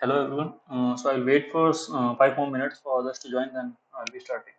Hello everyone. So I'll wait for 5 more minutes for others to join, then I'll be starting.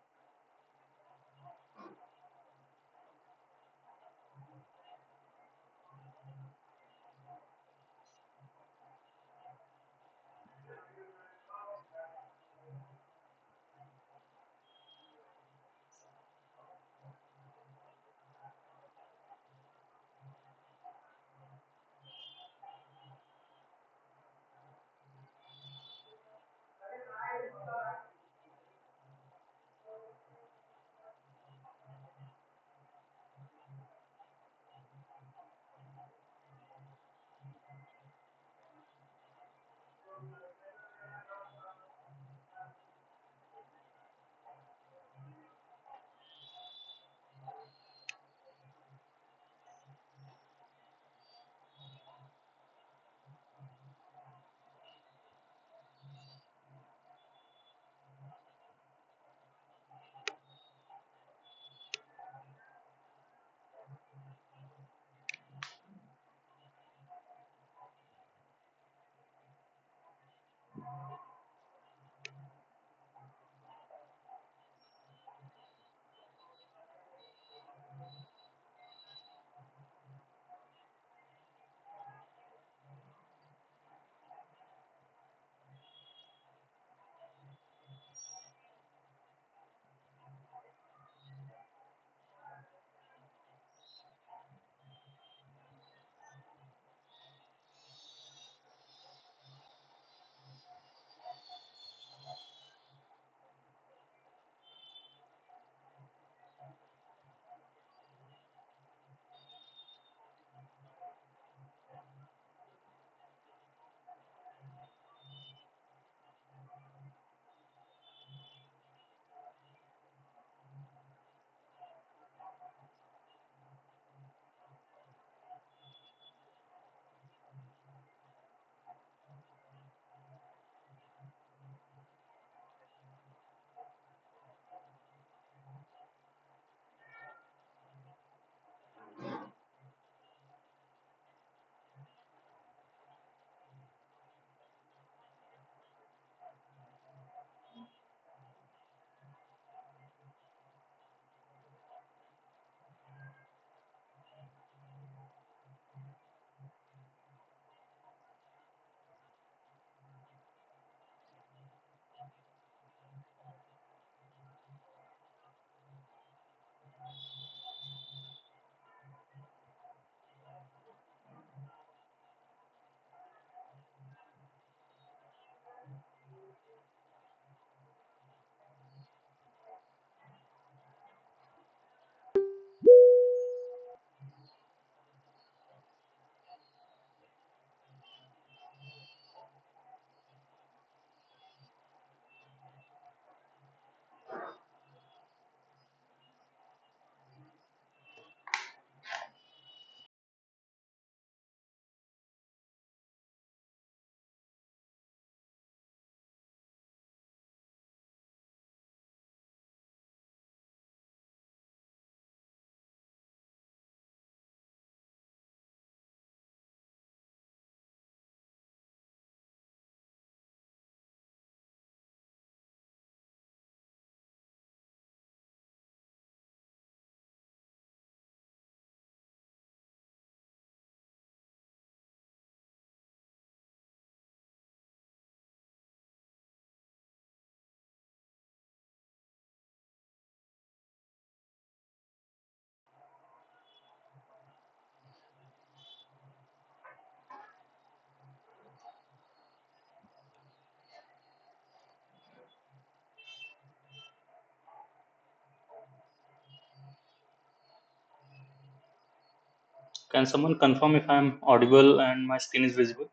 Can someone confirm if I'm audible and my screen is visible?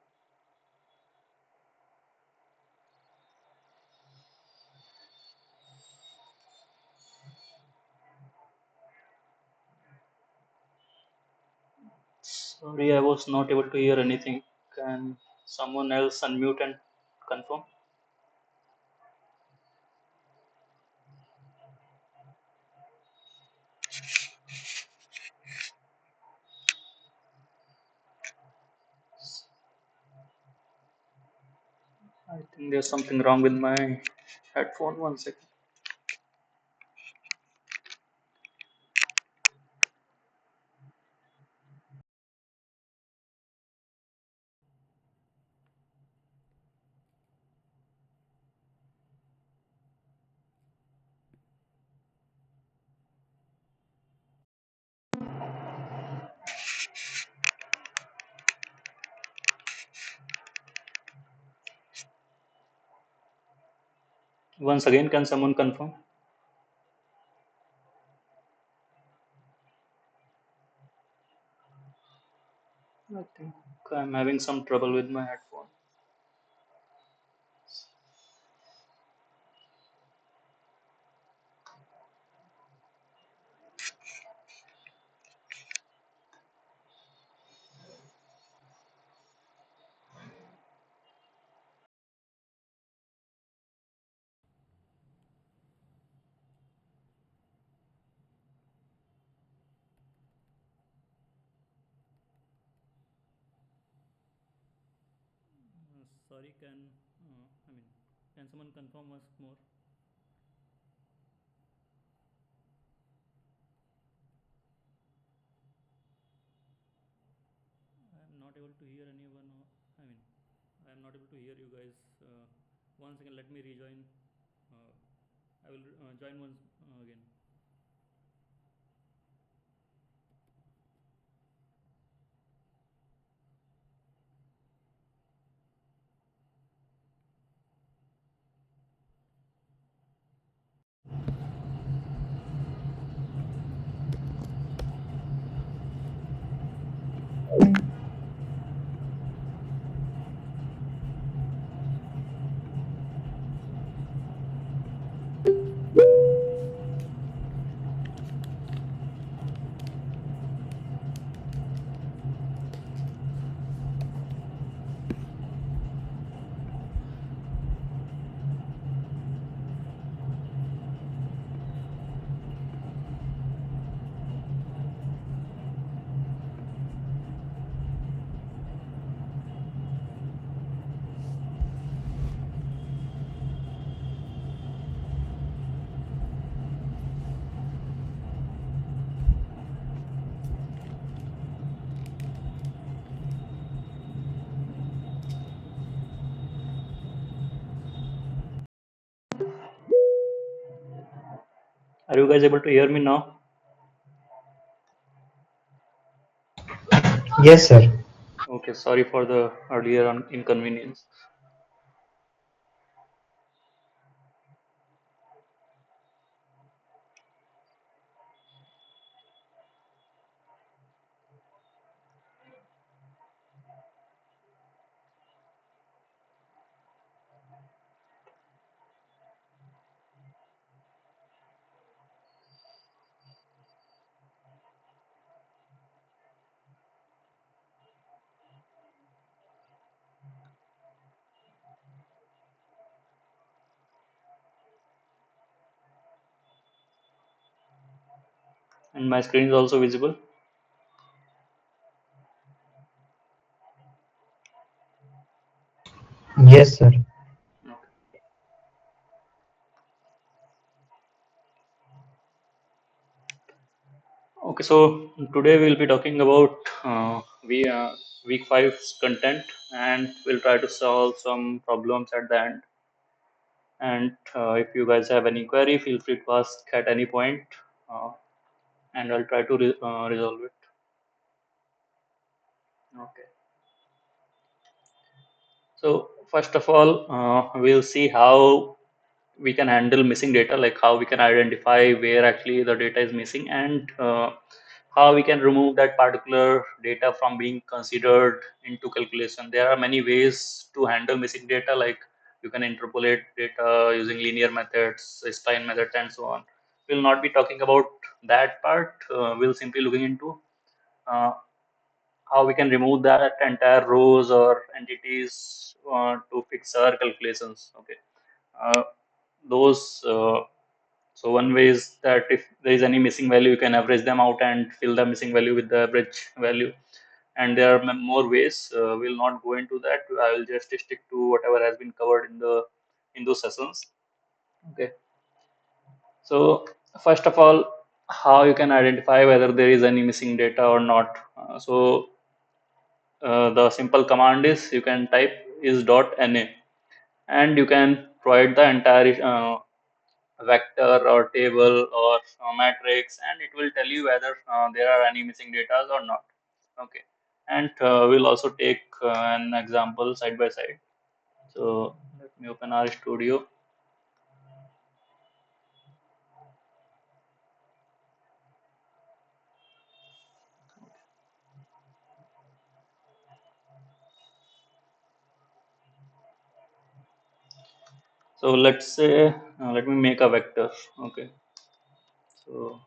Sorry, I was not able to hear anything. Can someone else unmute and confirm? I think there's something wrong with my headphone. One second. Once again, can someone confirm? I think I'm having some trouble with my headphone. Sorry, can someone confirm once more? I'm not able to hear anyone. I'm not able to hear you guys. One second, let me rejoin. Uh, I will join once again. Are you guys able to hear me now? Yes, sir. Okay, sorry for the earlier inconvenience. And my screen is also visible. Yes, sir. Okay. Okay, so today we'll be talking about week five's content, and we'll try to solve some problems at the end. And if you guys have any query, feel free to ask at any point, uh, and I'll try to resolve it. Okay. So first of all, we'll see how we can handle missing data, like how we can identify where actually the data is missing, and how we can remove that particular data from being considered into calculation. There are many ways to handle missing data, like you can interpolate data using linear methods, spline methods, and so on. We'll not be talking about that part. We'll simply looking into uh, how we can remove that entire rows or entities to fix our calculations. Okay. Uh, those so one way is that if there is any missing value, you can average them out and fill the missing value with the average value. and there are more ways. We'll not go into that. I will just stick to whatever has been covered in those sessions. Okay. So first of all, how you can identify whether there is any missing data or not. The simple command is you can type is dot na, and you can provide the entire vector or table or matrix, and it will tell you whether there are any missing data or not. Okay, and we'll also take an example side by side. So let me open our studio. So let's say let me make a vector. Okay, so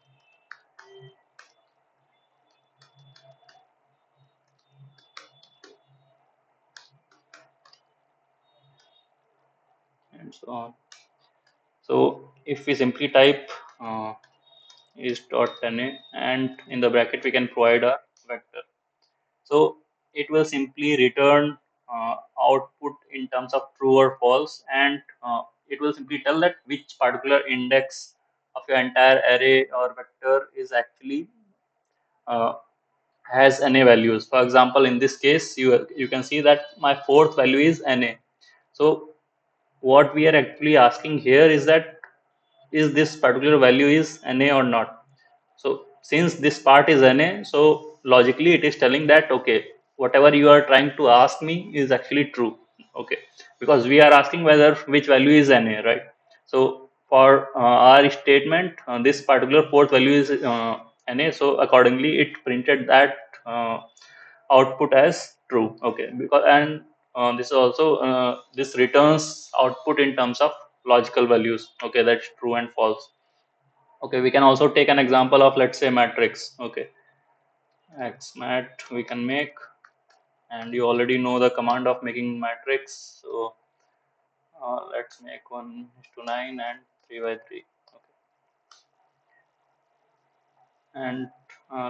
and so on. So if we simply type is dot na, and in the bracket we can provide a vector. So it will simply return output in terms of true or false, and it will simply tell that which particular index of your entire array or vector is actually uh, has NA values. For example, in this case, you can see that my fourth value is NA. So what we are actually asking here is that is this particular value is NA or not. So since this part is NA, so logically it is telling that okay, whatever you are trying to ask me is actually true. Okay, because we are asking whether which value is NA, right? So for our statement, this particular fourth value is NA. So accordingly, it printed that output as true. Okay, because and this also this returns output in terms of logical values. Okay, that's true and false. Okay, we can also take an example of, let's say, matrix. Okay, xmat we can make, and you already know the command of making matrix. So let's make 1:9 and 3 by 3. Okay, and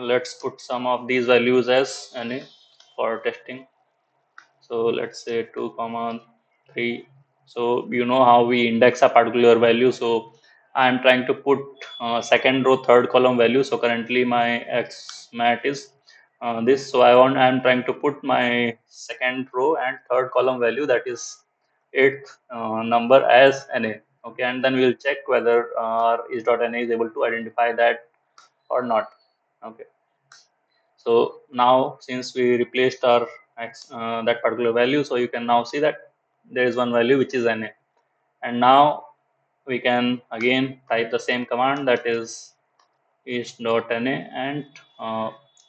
let's put some of these values as NA for testing. So let's say 2 comma 3. So you know how we index a particular value. So I am trying to put second row third column value. So currently my x mat is this. So I am trying to put my second row and third column value, that is eighth number, as NA. Okay, and then we'll check whether is.na is able to identify that or not. Okay. So now since we replaced our that particular value, so you can now see that there is one value which is NA. And now we can again type the same command, that is.na, and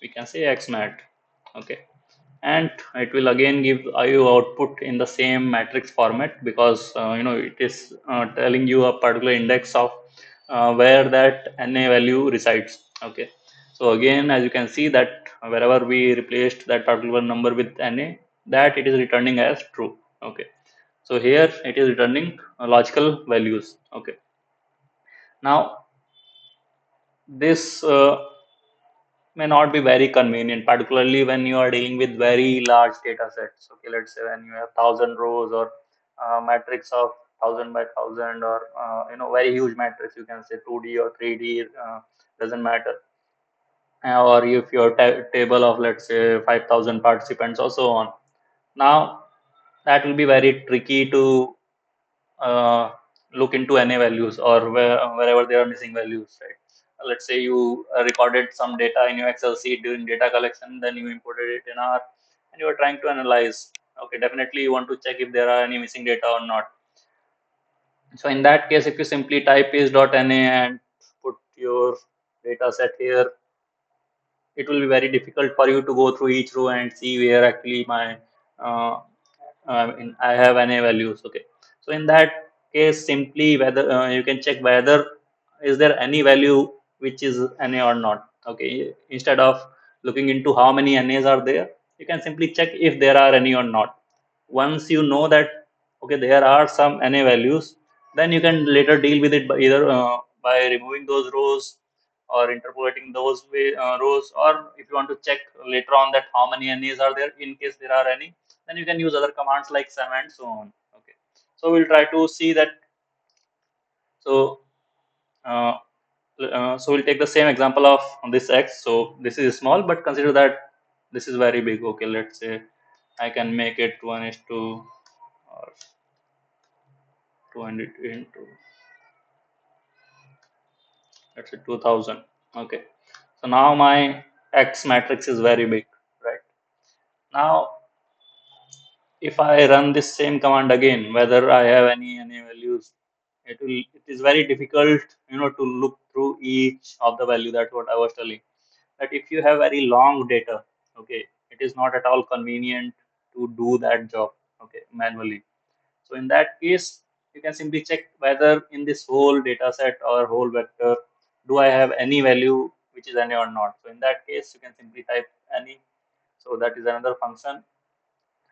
we can say xmat. Okay, and it will again give you output in the same matrix format, because it is telling you a particular index of where that NA value resides. Okay, so again, as you can see that wherever we replaced that particular number with NA, that it is returning as true. Okay, so here it is returning logical values. Okay, now this may not be very convenient, particularly when you are dealing with very large data sets. Okay, let's say when you have 1,000 rows, or matrix of 1,000 by 1,000, or very huge matrix. You can say 2D or 3D, doesn't matter. Or if your table of, let's say, 5,000 participants or so on. Now that will be very tricky to uh, look into NA values, or wherever there are missing values, right? Let's say you recorded some data in your Excel sheet during data collection, then you imported it in R, and you are trying to analyze. Okay, definitely you want to check if there are any missing data or not. So in that case, if you simply type is.na and put your data set here, it will be very difficult for you to go through each row and see where actually my uh, I have NA values. Okay, so in that case, simply whether you can check whether is there any value which is NA or not. Okay, instead of looking into how many NAs are there, you can simply check if there are any or not. Once you know that okay, there are some NA values, then you can later deal with it by either by removing those rows, or interpolating those rows, or if you want to check later on that how many NAs are there in case there are any, then you can use other commands like sum and so on. Okay, so we'll try to see that. So uh, so we'll take the same example of this x. So this is small, but consider that this is very big. Okay, let's say I can make it 1:2 or 200 into, let's say, 2000. Okay, so now my x matrix is very big, right? Now if I run this same command again, whether I have any values, it is very difficult, to look through each of the value. That's what I was telling. That if you have very long data, okay, it is not at all convenient to do that job, okay, manually. So in that case, you can simply check whether in this whole data set or whole vector, do I have any value which is any or not. So in that case, you can simply type any. So that is another function,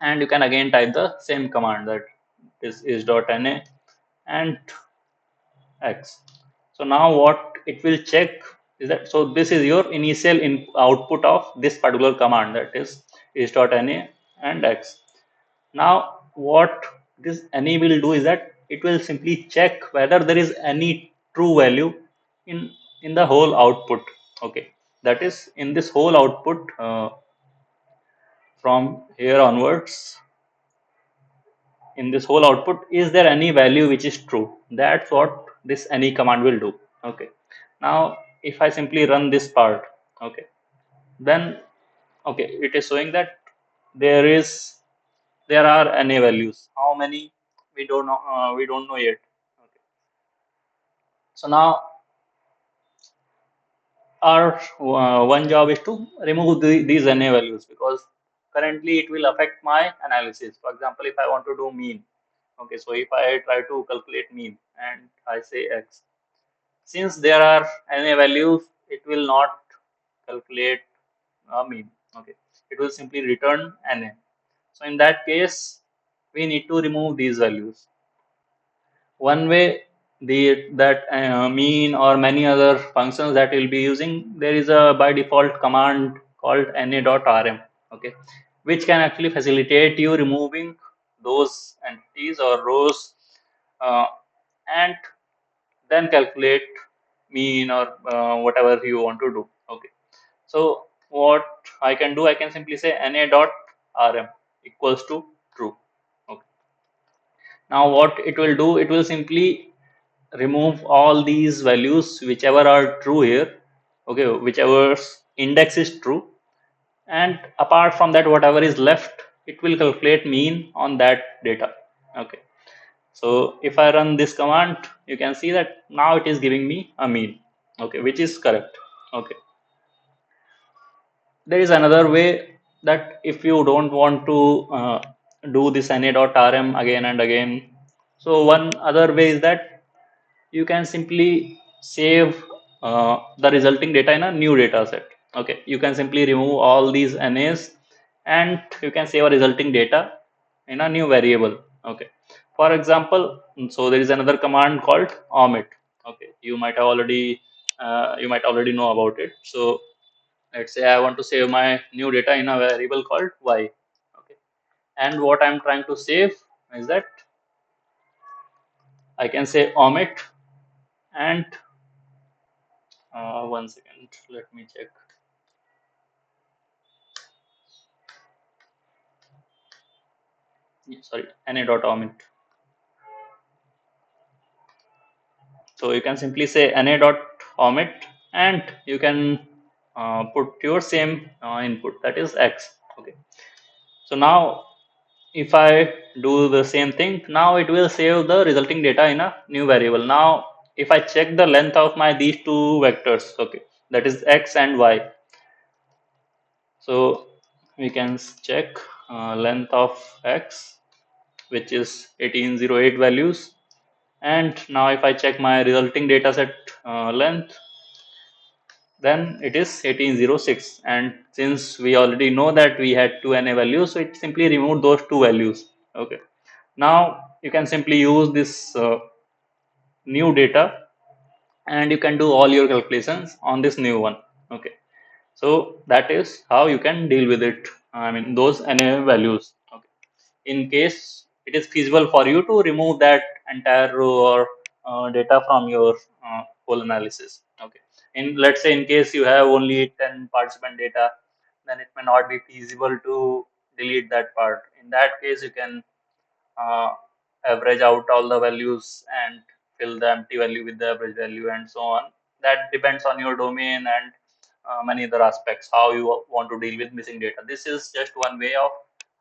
and you can again type the same command, that is dot na and x. So now what it will check is that, so this is your initial output of this particular command, that is dot na and x. Now what this any will do is that it will simply check whether there is any true value in the whole output. Okay, that is in this whole output, from here onwards, in this whole output, is there any value which is true. That's what this any command will do. Okay, now if I simply run this part, okay, then, okay, it is showing that there is there are any values. How many, we don't know yet. Okay, so now our one job is to remove these NA values, because currently it will affect my analysis. For example, if I want to do mean, okay, so if I try to calculate mean and I say x, since there are NA values, it will not calculate mean. Okay, it will simply return NA. So in that case, we need to remove these values. One way, the that mean or many other functions that we'll be using, there is a by default command called na.rm, okay, which can actually facilitate you removing those entities or rows, uh, and then calculate mean or whatever you want to do. Okay, so what I can do, I can simply say na.rm equals to true. Okay, now what it will do, it will simply remove all these values whichever are true here, okay, whichever index is true, and apart from that, whatever is left, it will calculate mean on that data. Okay, so if I run this command, you can see that now it is giving me a mean, okay, which is correct. Okay, there is another way, that if you don't want to do this na.rm again and again, so one other way is that you can simply save the resulting data in a new data set. Okay, you can simply remove all these NAs, and you can save a resulting data in a new variable. Okay, for example, so there is another command called omit. Okay, you might already know about it. So let's say I want to save my new data in a variable called y. Okay, and what I'm trying to save is that I can say omit, and one second, let me check. Sorry, na.omit. So you can simply say na.omit, and you can put your same input, that is x. Okay, so now if I do the same thing, now it will save the resulting data in a new variable. Now if I check the length of my these two vectors, okay, that is x and y. So we can check length of x, which is 1808 values, and now if I check my resulting dataset length, then it is 1806. And since we already know that we had two NA values, so it simply removed those two values. Okay, now you can simply use this new data and you can do all your calculations on this new one. Okay, so that is how you can deal with it, I mean those NA values. Okay, in case it is feasible for you to remove that entire row or data from your whole analysis. Okay, in let's say in case you have only 10 participant data, then it may not be feasible to delete that part. In that case you can uh, average out all the values and fill the empty value with the average value and so on. That depends on your domain and many other aspects, how you want to deal with missing data. This is just one way of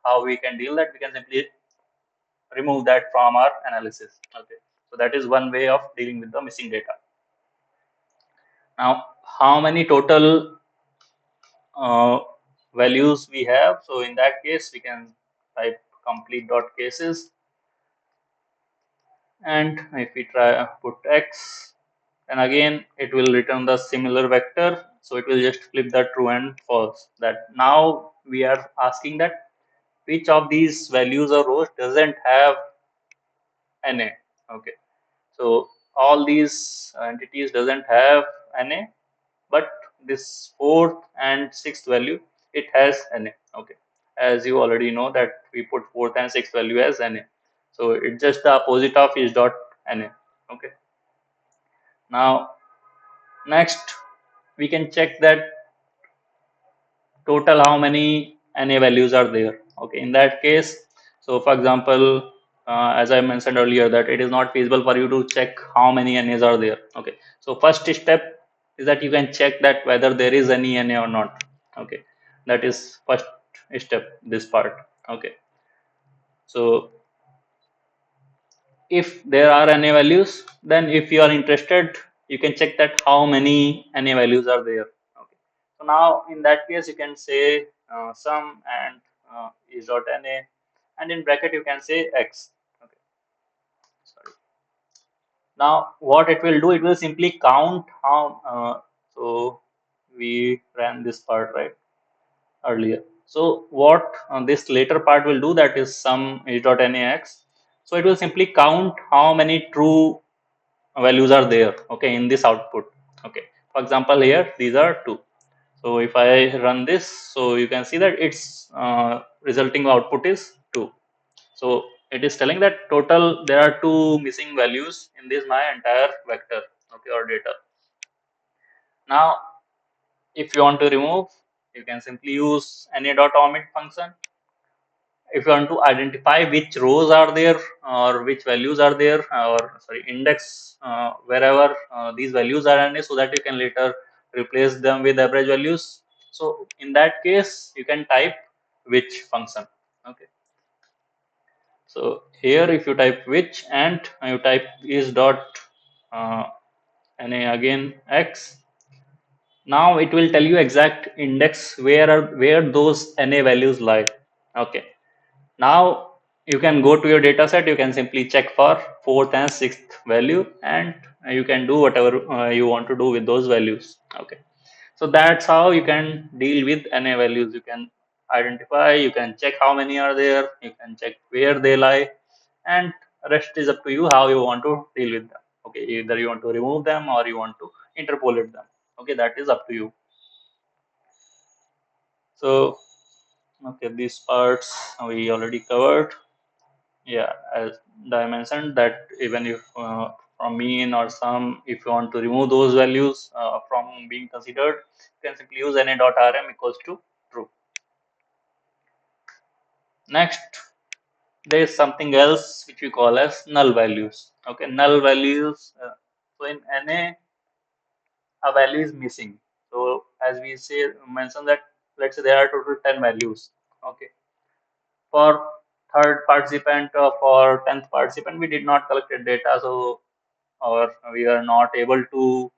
how we can deal that. We can simply remove that from our analysis. Okay, so that is one way of dealing with the missing data. Now, how many total uh, values we have? So in that case, we can type complete dot cases, and if we try put x, and again it will return the similar vector, so it will just flip the true and false. That now we are asking that which of these values or rows doesn't have NA. Okay, so all these entities doesn't have NA, but this fourth and sixth value, it has NA. Okay, as you already know that we put fourth and sixth value as NA, so it's just the opposite of is dot NA. Okay, now next we can check that total how many NA values are there. Okay, in that case, so for example, as I mentioned earlier, that it is not feasible for you to check how many NAs are there. Okay, so first step is that you can check that whether there is any NA or not. Okay, that is first step, this part. Okay, so if there are NA values, then if you are interested, you can check that how many NA values are there. Okay. So now in that case, you can say sum and is dot NA, and in bracket you can say x. Okay. Sorry. Now what it will do, it will simply count how. So we ran this part right earlier. So what this later part will do, that is sum is dot NAX. So it will simply count how many true values are there, okay, in this output. Okay, for example here these are 2. So if I run this, so you can see that its resulting output is 2. So it is telling that total there are 2 missing values in this my entire vector, okay, or data. Now if you want to remove, you can simply use any dot omit function. If you want to identify which rows are there or which values are there, or sorry, index wherever these values are in, so that you can later replace them with average values. So in that case you can type which function. Okay, so here if you type which and you type is dot uh, na again x, now it will tell you exact index where those na values lie. Okay, now you can go to your data set, you can simply check for fourth and sixth value, and you can do whatever you want to do with those values. Okay, so that's how you can deal with NA values. You can identify, you can check how many are there, you can check where they lie, and rest is up to you how you want to deal with them. Okay, either you want to remove them or you want to interpolate them. Okay, that is up to you. So okay, these parts we already covered. Yeah, as I mentioned that even if from mean or sum, if you want to remove those values from being considered, you can simply use na.rm equals to true. Next, there is something else which we call as null values. Okay, null values. So in na, a value is missing. So as we say, mention that let's say there are total 10 values. Okay, for third participant or for 10th participant, we did not collect data, so or we are not able to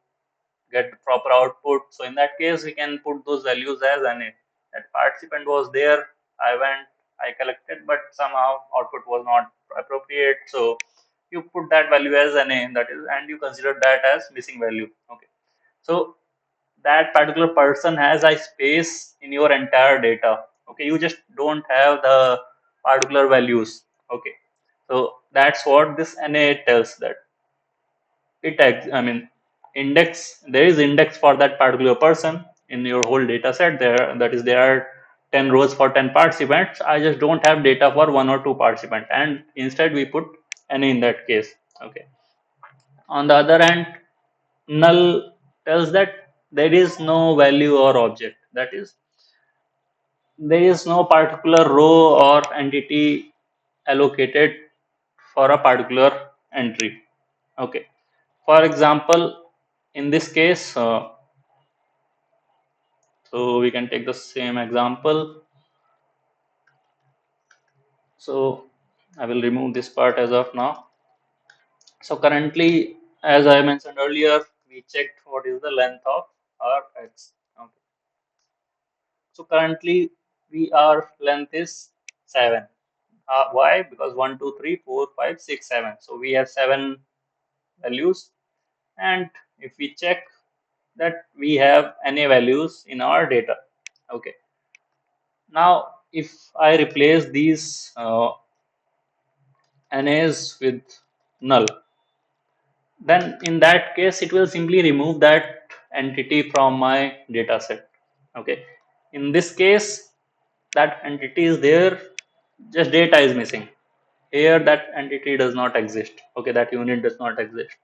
get the proper output. So in that case, we can put those values as NA. That participant was there, I went, I collected, but somehow output was not appropriate. So you put that value as NA, that is, and you consider that as missing value. Okay. So that particular person has a space in your entire data. Okay, you just don't have the particular values. Okay. So that's what this NA tells, that I mean index, there is index for that particular person in your whole data set there, that is there are 10 rows for 10 participants. I just don't have data for one or two participants, and instead we put any in that case. Okay. On the other hand, null tells that there is no value or object, that is there is no particular row or entity allocated for a particular entry. Okay. For example, in this case, so we can take the same example. So I will remove this part as of now. So currently, as I mentioned earlier, we checked what is the length of our x. Okay. So currently, we our length is 7. Why? Because 1, 2, 3, 4, 5, 6, 7. So we have 7 values, and if we check that we have NA values in our data. Okay. Now, if I replace these NAs with null, then in that case it will simply remove that entity from my data set. Okay. In this case, that entity is there, just data is missing. Here that entity does not exist. Okay, that unit does not exist.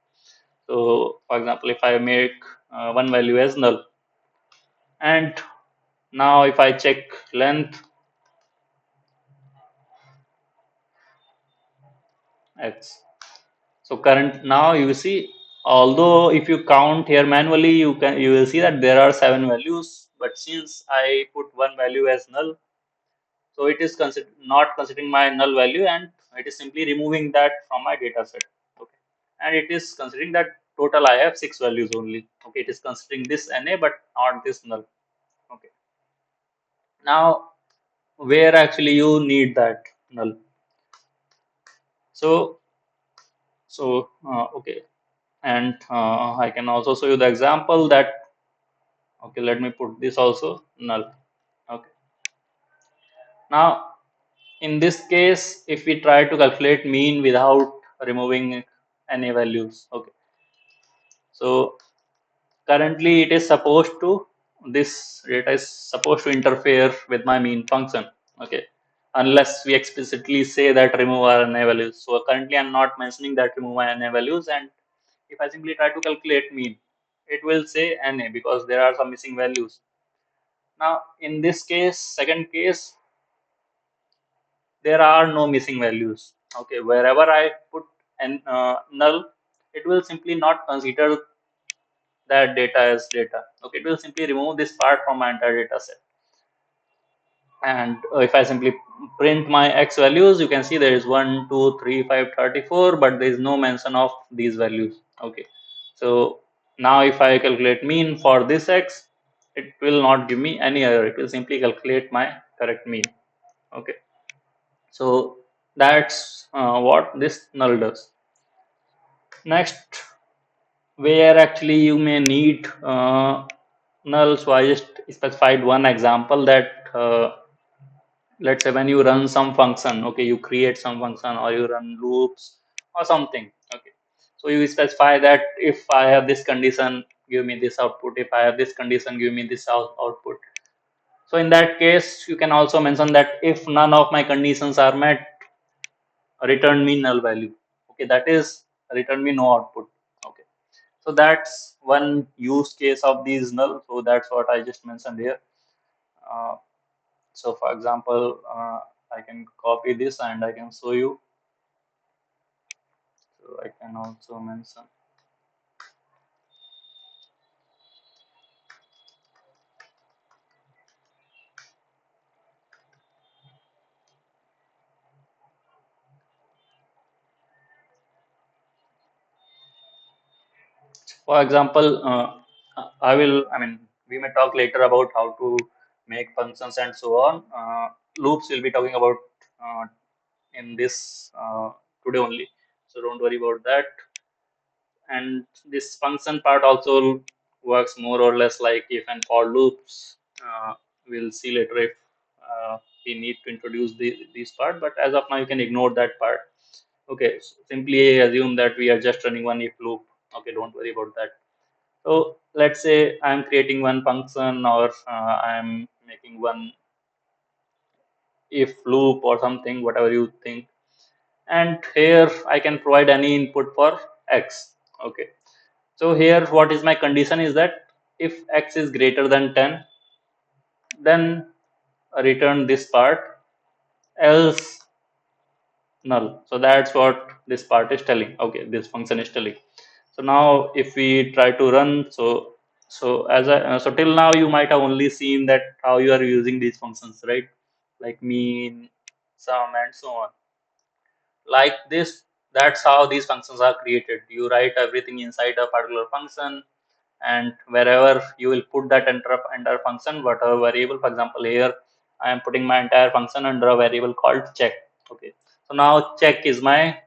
So for example, if I make one value as null, and now if I check length x, so current, now you see, although if you count here manually, you will see that there are 7 values, but since I put one value as null, so it is not considering my null value, and it is simply removing that from my data set. Okay, and it is considering that total I have 6 values only. Okay, it is considering this NA but not this null. Okay, now where actually you need that null? So okay, and I can also show you the example that, okay, let me put this also null. Okay, now in this case, if we try to calculate mean without removing any values, okay, so currently it is supposed to, this data is supposed to interfere with my mean function. Okay, unless we explicitly say that remove our NA values. So currently I'm not mentioning that remove my NA values, and if I simply try to calculate mean, it will say NA because there are some missing values. Now in this case, second case, there are no missing values. Okay, wherever I put null, it will simply not consider that data as data. Okay, it will simply remove this part from my entire data set. And if I simply print my x values, you can see there is 1, 2, 3, 5, 34, but there is no mention of these values. Okay, so now if I calculate mean for this x, it will not give me any error. It will simply calculate my correct mean. Okay, so that's what this null does. Next, where actually you may need null, so I just specified one example that let's say when you run some function, okay, you create some function or you run loops or something. Okay, so you specify that if I have this condition, give me this output. If I have this condition, give me this output. So in that case, you can also mention that if none of my conditions are met, return me null value. Okay, that is return me no output. Okay, so that's one use case of these null. So that's what I just mentioned here. uh, so for example, I can copy this and I can show you. So I can also mention, for example, I mean, we may talk later about how to make functions and so on. Loops we'll be talking about in this today only, so don't worry about that. And this function part also works more or less like if and for loops. We'll see later if we need to introduce this part, but as of now you can ignore that part. Okay, so simply assume that we are just running one if loop. Okay, don't worry about that. So let's say I'm creating one function, or I'm making one if loop or something, whatever you think. And here I can provide any input for x. Okay. So here what is my condition is that if x is greater than 10, then return this part, else null. So that's what this part is telling. Okay, this function is telling. So now if we try to run, so till now you might have only seen that how you are using these functions, right? Like mean, sum, and so on. Like this, that's how these functions are created. You write everything inside a particular function, and wherever you will put that entire function, whatever variable. For example, here I am putting my entire function under a variable called check. Okay, so now check is my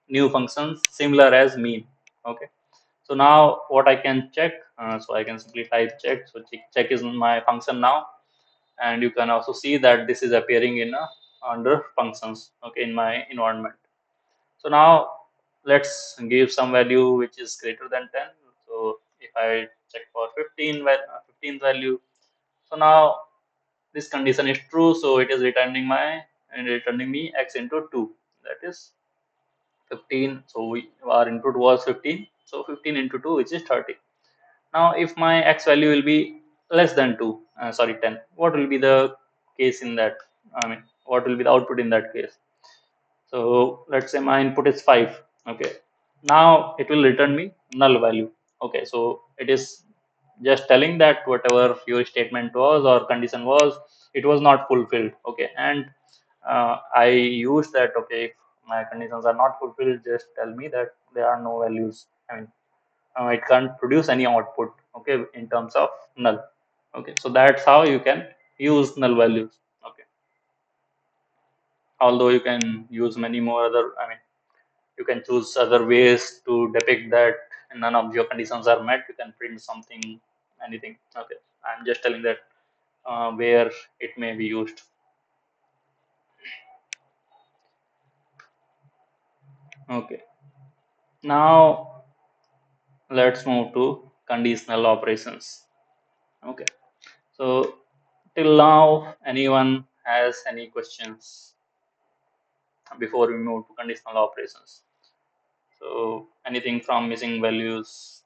new function, similar as mean. Okay, so now what I can check, so I can simply type check. So check is my function now, and you can also see that this is appearing in a under functions. Okay, in my environment. So now let's give some value which is greater than 10. So if I check for 15th value, so now this condition is true. So it is returning me x into 2. That is 15. So our input was 15. So 15 into 2, which is 30. Now if my x value will be less than 2, sorry 10, what will be the case in that? I mean, what will be the output in that case? So let's say my input is 5. Okay. Now it will return me null value. Okay. So it is just telling that whatever your statement was or condition was, it was not fulfilled. Okay. And I use that. Okay. If my conditions are not fulfilled, just tell me that there are no values. I mean, it can't produce any output. Okay. In terms of null. Okay. So that's how you can use null values. Okay. Although you can use many more other, I mean, you can choose other ways to depict that none of your conditions are met. You can print something, anything. Okay, I'm just telling that where it may be used. Okay, now let's move to conditional operations. Okay, so till now anyone has any questions before we move to conditional operations? So anything from missing values,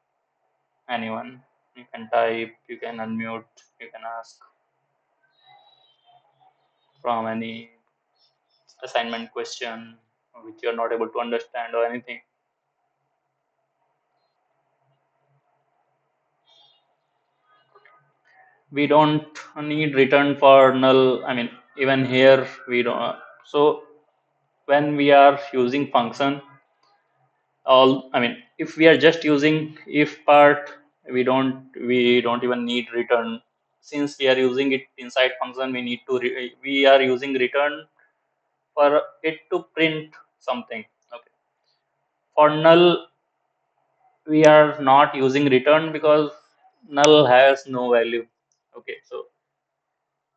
anyone? You can type, you can unmute, you can ask from any assignment question which you're not able to understand or anything. We don't need return for null. I mean, even here we don't. So when we are using function, all I mean, if we are just using if part, we don't even need return. Since we are using it inside function, we are using return for it to print something. Okay. For null, we are not using return because null has no value. Okay, so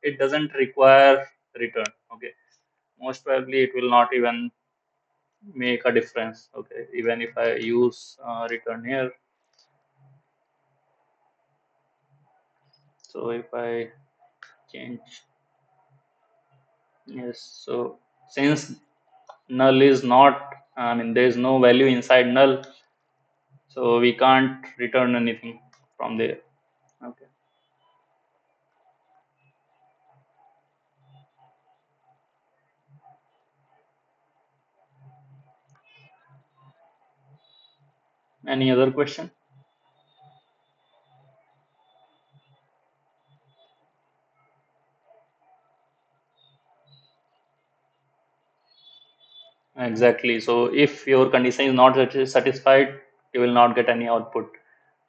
it doesn't require return. Okay, most probably it will not even make a difference. Okay, even if I use return here. So if I change, yes, so since null is not, I mean, there is no value inside null, so we can't return anything from there. Okay, any other question? Exactly. So if your condition is not satisfied, you will not get any output.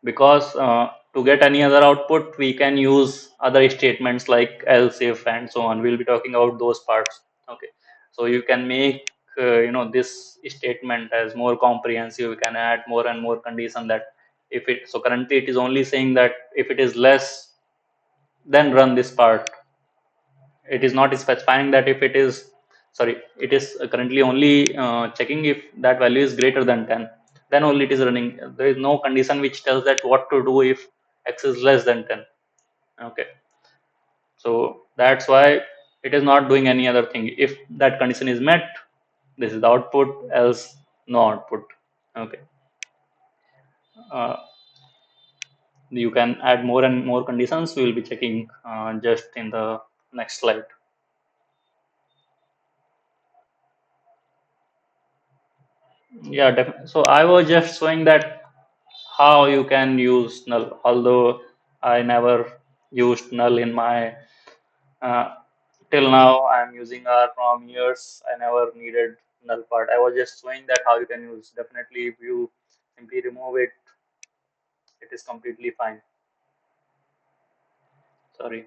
Because to get any other output, we can use other statements like else, if, and so on. We'll be talking about those parts. Okay. So you can make this statement as more comprehensive. You can add more and more condition that if it so currently it is only saying that if it is less, then run this part. It is not specifying that if it is, sorry, it is currently only checking if that value is greater than 10, then only it is running. There is no condition which tells that what to do if x is less than 10. Okay, so that's why it is not doing any other thing. If that condition is met, this is the output, else no output. Okay, uh, you can add more and more conditions. We will be checking just in the next slide. Yeah, definitely. So I was just showing that how you can use null, although I never used null in my uh, till now. I'm using R from years. I never needed null part. I was just showing that how you can use. Definitely, if you simply remove it, it is completely fine. Sorry.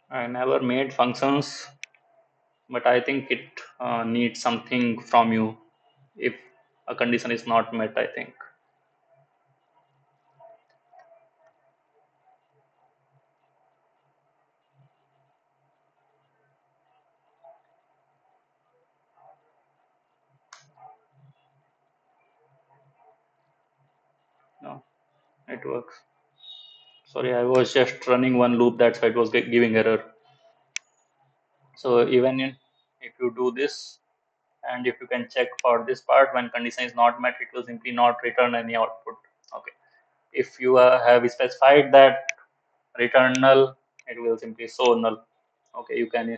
I never made functions, but I think it needs something from you if a condition is not met, I think. No, it works. Sorry, I was just running one loop, that's why it was giving error. So even if you do this, and if you can check for this part, when condition is not met, it will simply not return any output. Okay. If you have specified that return null, it will simply show null. Okay, you can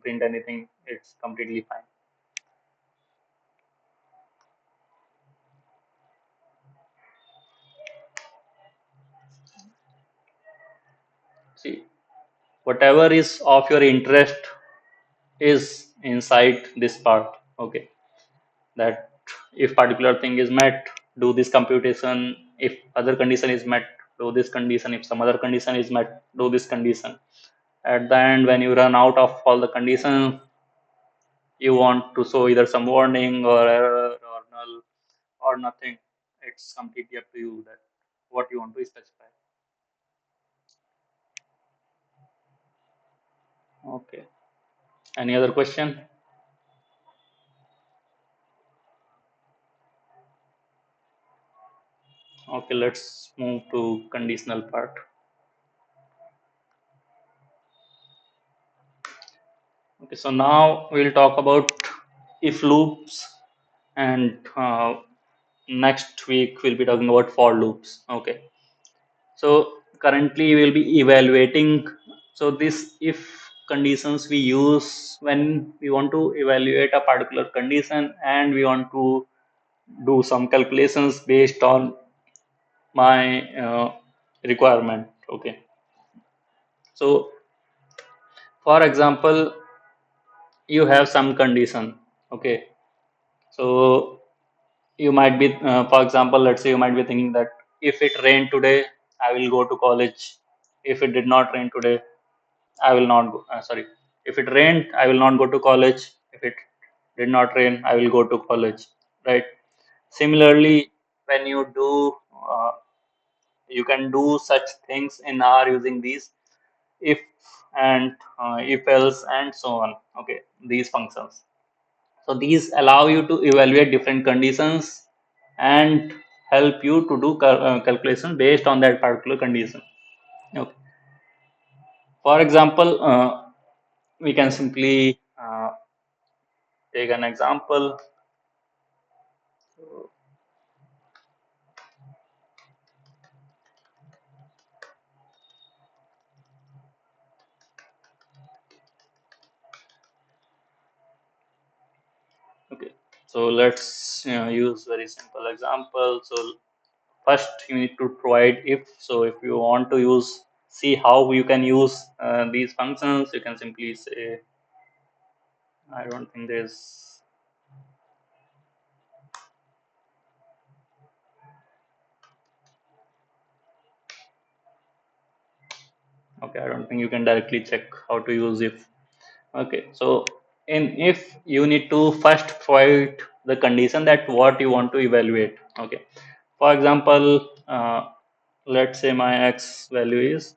print anything, it's completely fine. See, whatever is of your interest is inside this part. Okay, that if particular thing is met, do this computation. If other condition is met, do this condition. If some other condition is met, do this condition. At the end, when you run out of all the conditions, you want to show either some warning or error or null or nothing. It's completely up to you that what you want to specify. Okay. Any other question? Okay, let's move to conditional part. Okay, so now we'll talk about if loops, and next week we'll be talking about for loops. Okay. So currently we'll be evaluating. So this if conditions we use when we want to evaluate a particular condition and we want to do some calculations based on my requirement. Okay. So for example, you have some condition. Okay. So you might be, for example, let's say you might be thinking that if it rained today, I will go to college. If it did not rain today, I will not go. Sorry. If it rained, I will not go to college. If it did not rain, I will go to college. Right. Similarly, when you do, you can do such things in R using these if and if else and so on. Okay, these functions. So these allow you to evaluate different conditions and help you to do calculation based on that particular condition. Okay. For example, we can simply take an example. Okay, so let's use very simple example. So first you need to provide if. So if you want to use, see how you can use these functions, you can simply say, I don't think there's Okay, I don't think you can directly check how to use if. Okay, so in if you need to first provide the condition that what you want to evaluate. Okay, for example, let's say my x value is,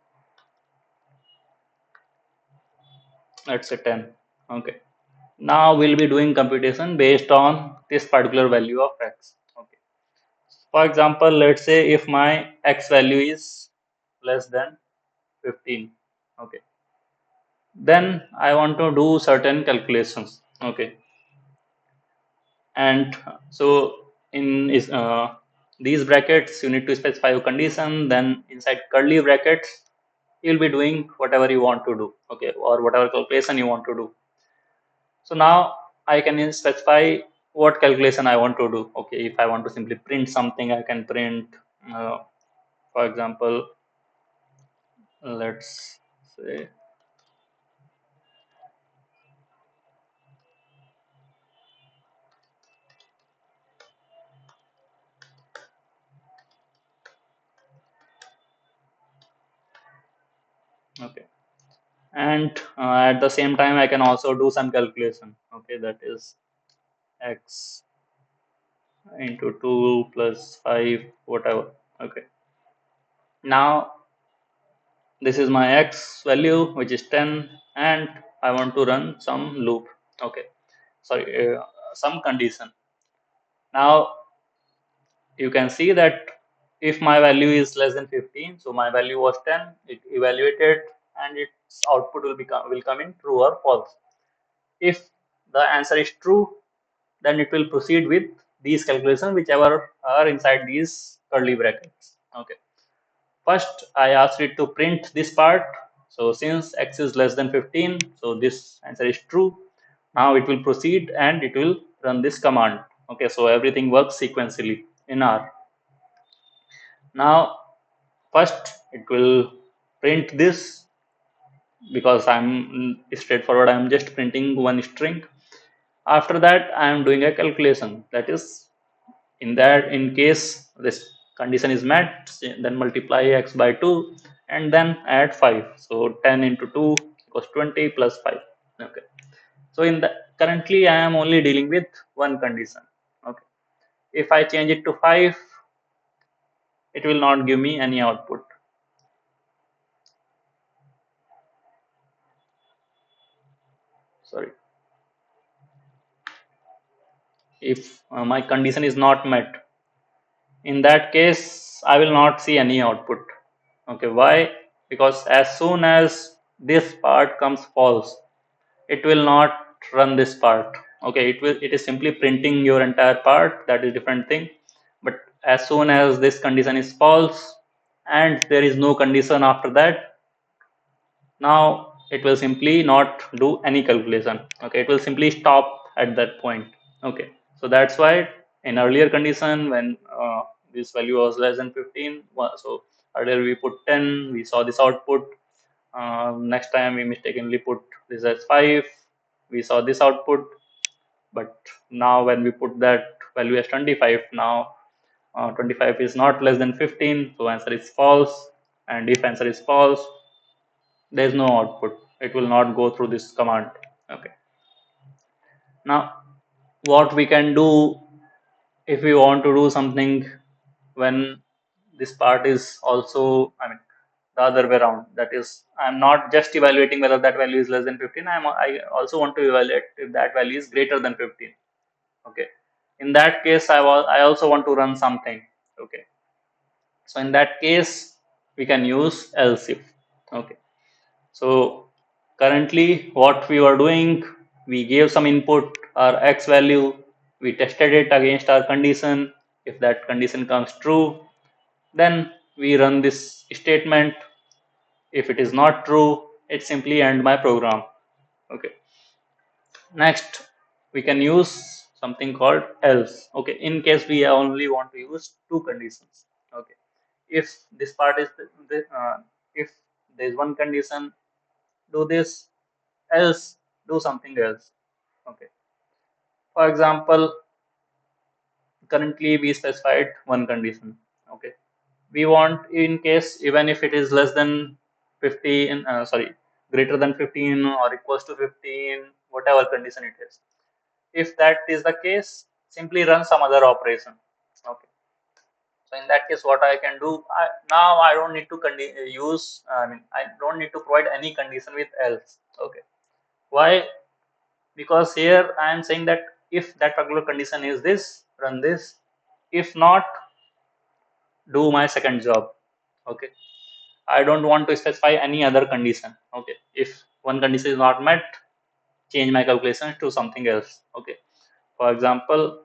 let's say 10. Okay, now we'll be doing computation based on this particular value of x. Okay, for example, let's say if my x value is less than 15. Okay, then I want to do certain calculations. Okay, and so in is these brackets you need to specify a condition, then inside curly brackets you'll be doing whatever you want to do, okay, or whatever calculation you want to do. So now I can specify what calculation I want to do. Okay, if I want to simply print something, I can print, uh, for example, let's say, okay, and at the same time I can also do some calculation. Okay, that is x into 2 plus 5, whatever. Okay, now this is my x value, which is 10, and I want to run some loop. Okay, sorry, some condition. Now you can see that if my value is less than 15, so my value was 10, it evaluated, and its output will come in true or false. If the answer is true, then it will proceed with these calculations whichever are inside these curly brackets. Okay, first I asked it to print this part. So since x is less than 15, so this answer is true. Now it will proceed and it will run this command. Okay, so everything works sequentially in R. Now first it will print this, because I'm straightforward, I'm just printing one string. After that I am doing a calculation, that is, in case this condition is met, then multiply x by 2 and then add 5. So 10 into 2 equals 20 plus 5. Okay, so in the currently I am only dealing with one condition. Okay, if I change it to 5, it will not give me any output. Sorry, if my condition is not met, in that case I will not see any output. Okay, why? Because as soon as this part comes false, it will not run this part. Okay, it is simply printing your entire part, that is different thing. But as soon as this condition is false and there is no condition after that, now it will simply not do any calculation. Okay, it will simply stop at that point. Okay, so that's why in earlier condition, when this value was less than 15, so earlier we put 10, we saw this output. Next time we mistakenly put this as 5, we saw this output. But now when we put that value as 25, now 25 is not less than 15, so answer is false. And if answer is false, there is no output, it will not go through this command. Okay, now what we can do if we want to do something when this part is also, I mean, the other way around, that is, I'm not just evaluating whether that value is less than 15, I also want to evaluate if that value is greater than 15. Okay, in that case I also want to run something. Okay, so in that case we can use else if. Okay, so currently what we were doing, we gave some input, our x value, we tested it against our condition. If that condition comes true, then we run this statement. If it is not true, it simply end my program. Okay, next we can use something called else. Okay, in case we only want to use two conditions. Okay, if this part is if there is one condition, do this, else do something else. Okay, for example, currently we specified one condition. Okay, we want, in case even if it is less than 15, sorry, greater than 15 or equals to 15, whatever condition it is. If that is the case, simply run some other operation. Okay. So in that case, what I can do, now I don't need to use, I mean, I don't need to provide any condition with else. Okay. Why? Because here I am saying that if that particular condition is this, run this. If not, do my second job. Okay. I don't want to specify any other condition. Okay. If one condition is not met, change my calculation to something else. Okay. For example,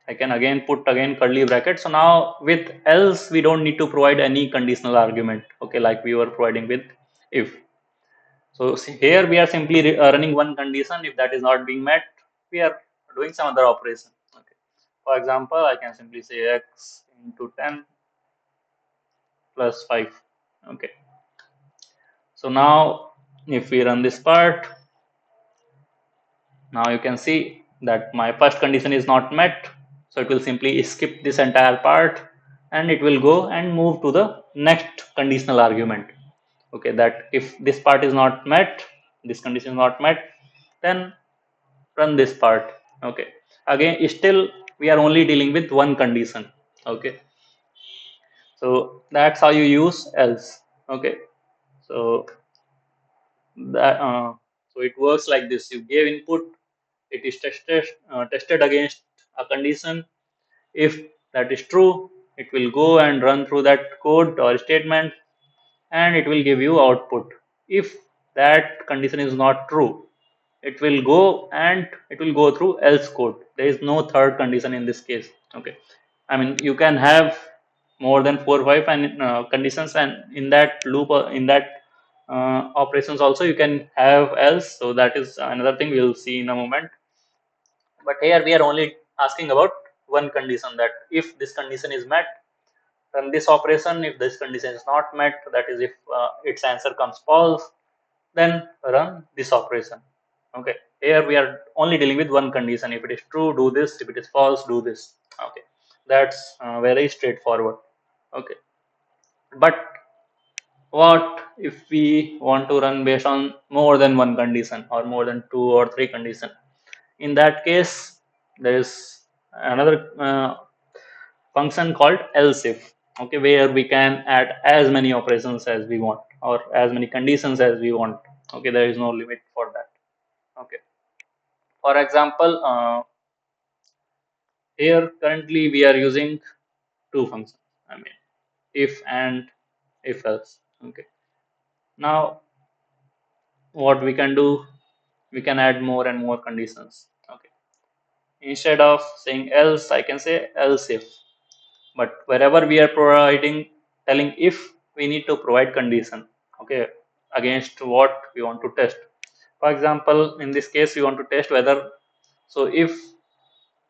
I can again put again curly bracket. So now with else, we don't need to provide any conditional argument. Okay, like we were providing with if. So see, here we are simply running one condition. If that is not being met, we are doing some other operation. Okay. For example, I can simply say x into 10 plus 5. Okay. So now if we run this part, now you can see that my first condition is not met. So it will simply skip this entire part and it will go and move to the next conditional argument. Okay, that if this part is not met, this condition is not met, then run this part. Okay, again, still we are only dealing with one condition. Okay, so that's how you use else. Okay, so that so it works like this. You gave input, it is tested against a condition. If that is true, it will go and run through that code or statement and it will give you output. If that condition is not true, it will go and it will go through else code. There is no third condition in this case. Okay, I mean, you can have more than 4 or 5 and conditions, and in that loop, in that operations also you can have else. So that is another thing we'll see in a moment. But here we are only asking about one condition, that if this condition is met, run this operation. If this condition is not met, that is if its answer comes false, then run this operation. Okay, here we are only dealing with one condition. If it is true, do this. If it is false, do this. Okay, that's very straightforward. Okay, but what if we want to run based on more than one condition or more than 2 or 3 conditions? In that case, there is another function called else if. Okay, where we can add as many operations as we want or as many conditions as we want. Okay, there is no limit for that. Okay, for example, here currently we are using two functions. I mean, if and if else. Okay, now what we can do, we can add more and more conditions. Okay, instead of saying else, I can say else if. But wherever we are providing, telling if, we need to provide condition. Okay, against what we want to test. For example, in this case we want to test whether, so if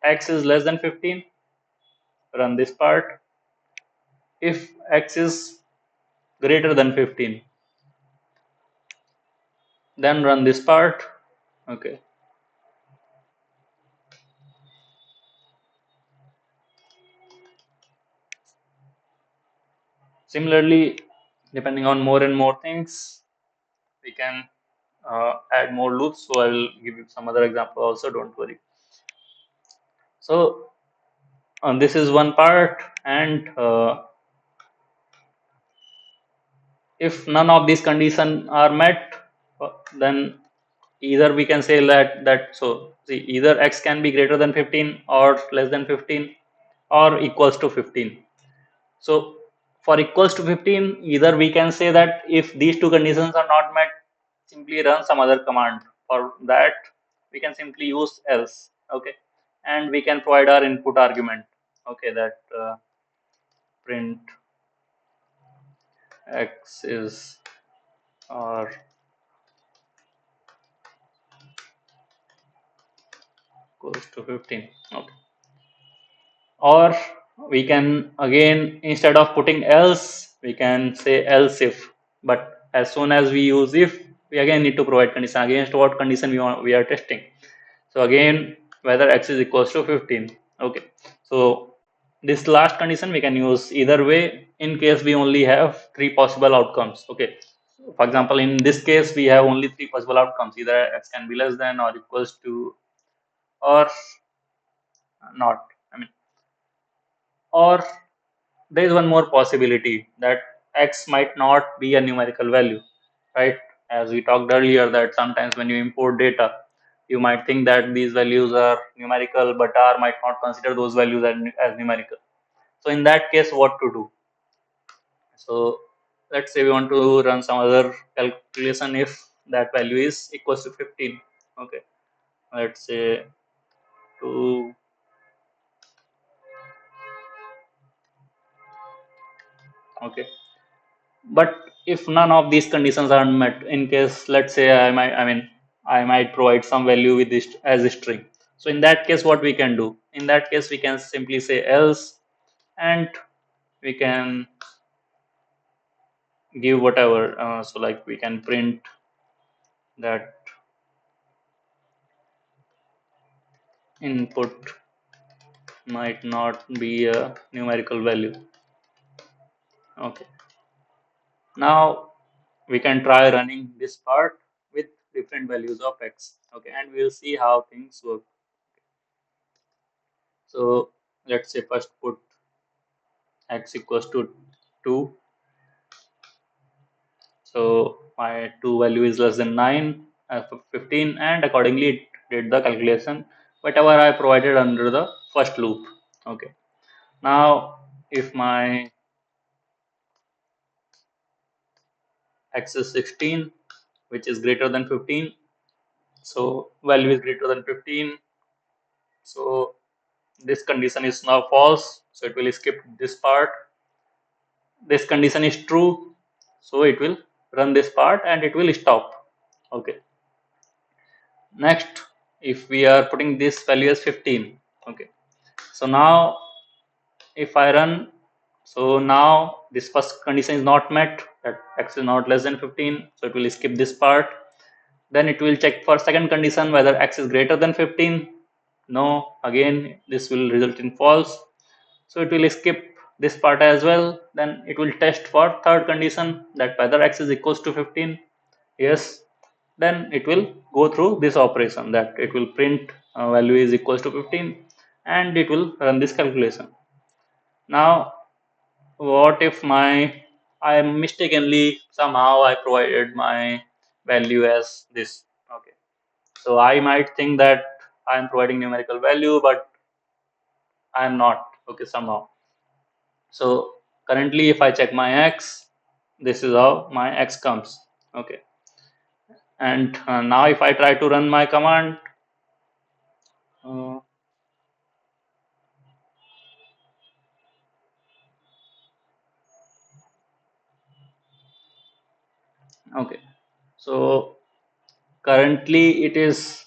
x is less than 15, run this part. If x is greater than 15, then run this part. Okay, similarly, depending on more and more things, we can add more loops. So I will give you some other example also, don't worry. So this is one part, and if none of these conditions are met, then either we can say that so see, either x can be greater than 15 or less than 15 or equals to 15. So for equals to 15, either we can say that if these two conditions are not met, simply run some other command. For that, we can simply use else. Okay, and we can provide our input argument. Okay, that print x is or equals to 15. Okay, or we can again, instead of putting else, we can say else if. But as soon as we use if, we again need to provide condition against what condition we are testing. So again, whether x is equals to 15. Okay, so this last condition we can use either way in case we only have three possible outcomes. Okay. For example, in this case, we have only three possible outcomes. Either x can be less than or equals to or not. I mean, or there is one more possibility that x might not be a numerical value, right? As we talked earlier, that sometimes when you import data, you might think that these values are numerical, but R might not consider those values as numerical. So in that case, what to do? So let's say we want to run some other calculation if that value is equals to 15. Okay, let's say 2. Okay, but if none of these conditions are met, in case let's say I might provide some value with this as a string. So in that case, what we can do? In that case, we can simply say else, and we can give whatever. So like we can print that input might not be a numerical value. Okay. Now we can try running this part with different values of x. Okay, and we'll see how things work. So let's say first put x equals to 2. So my 2 value is less than 9, 15, and accordingly it did the calculation whatever I provided under the first loop. Okay. Now if my x is 16, which is greater than 15, so value is greater than 15, so this condition is now false, so it will skip this part. This condition is true, so it will run this part and it will stop. Okay. Next, if we are putting this value as 15. Okay, so now if I run, so now this first condition is not met, that x is not less than 15, so it will skip this part. Then it will check for second condition whether x is greater than 15. No, again this will result in false, so it will skip this part as well. Then it will test for third condition, that whether x is equals to 15. Yes, then it will go through this operation, that it will print value is equals to 15, and it will run this calculation. Now what if I mistakenly somehow I provided my value as this. Okay, so I might think that I am providing numerical value, but I am not. Okay, somehow. So currently if I check my x, this is how my x comes. Okay, and now if I try to run my command, uh, okay, so currently it is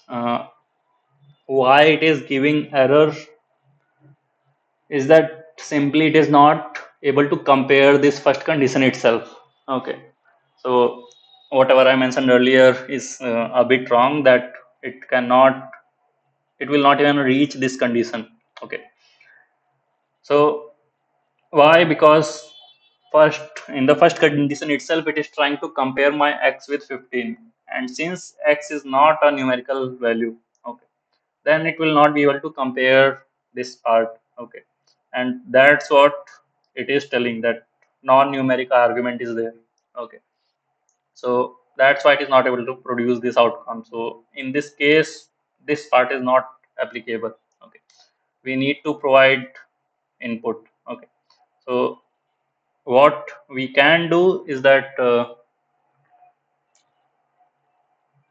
why it is giving error is that simply it is not able to compare this first condition itself. Okay, so whatever I mentioned earlier is a bit wrong, that it will not even reach this condition. Okay, so why? Because first, in the first condition itself, it is trying to compare my x with 15, and since x is not a numerical value, okay, then it will not be able to compare this part. Okay, and that's what it is telling, that non-numeric argument is there. Okay, so that's why it is not able to produce this outcome. So in this case, this part is not applicable. Okay, we need to provide input. Okay, so what we can do is that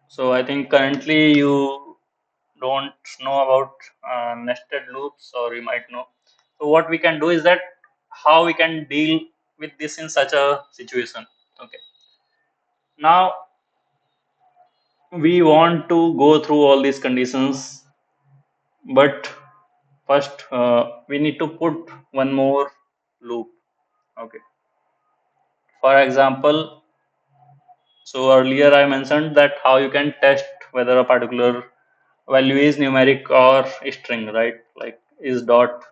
so I think currently you don't know about nested loops, or you might know. So what we can do is that how we can deal with this in such a situation. Okay, now we want to go through all these conditions, but first we need to put one more loop. Okay, for example, so earlier I mentioned that how you can test whether a particular value is numeric or string, right? Like is dot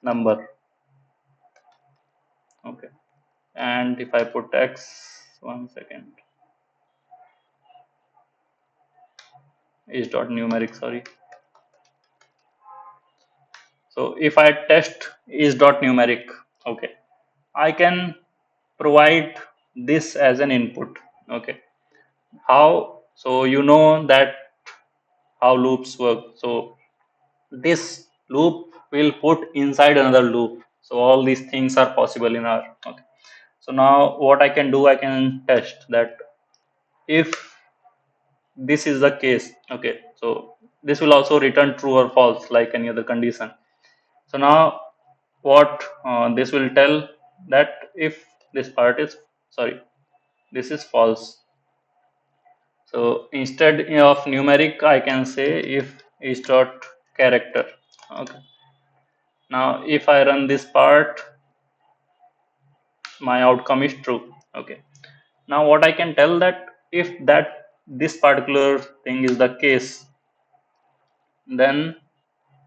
number. Okay, and if I put x, one second, is dot numeric, sorry. So if I test is dot numeric, okay, I can provide this as an input. Okay, how? So you know that how loops work. So this loop will put inside another loop. So all these things are possible in R. Okay. So now what I can do, I can test that if this is the case. Okay. So this will also return true or false like any other condition. So now what this will tell that if this part is, sorry, this is false. So instead of numeric, I can say if is dot character. Okay. Now if I run this part, my outcome is true. Okay. Now what I can tell that if that this particular thing is the case, then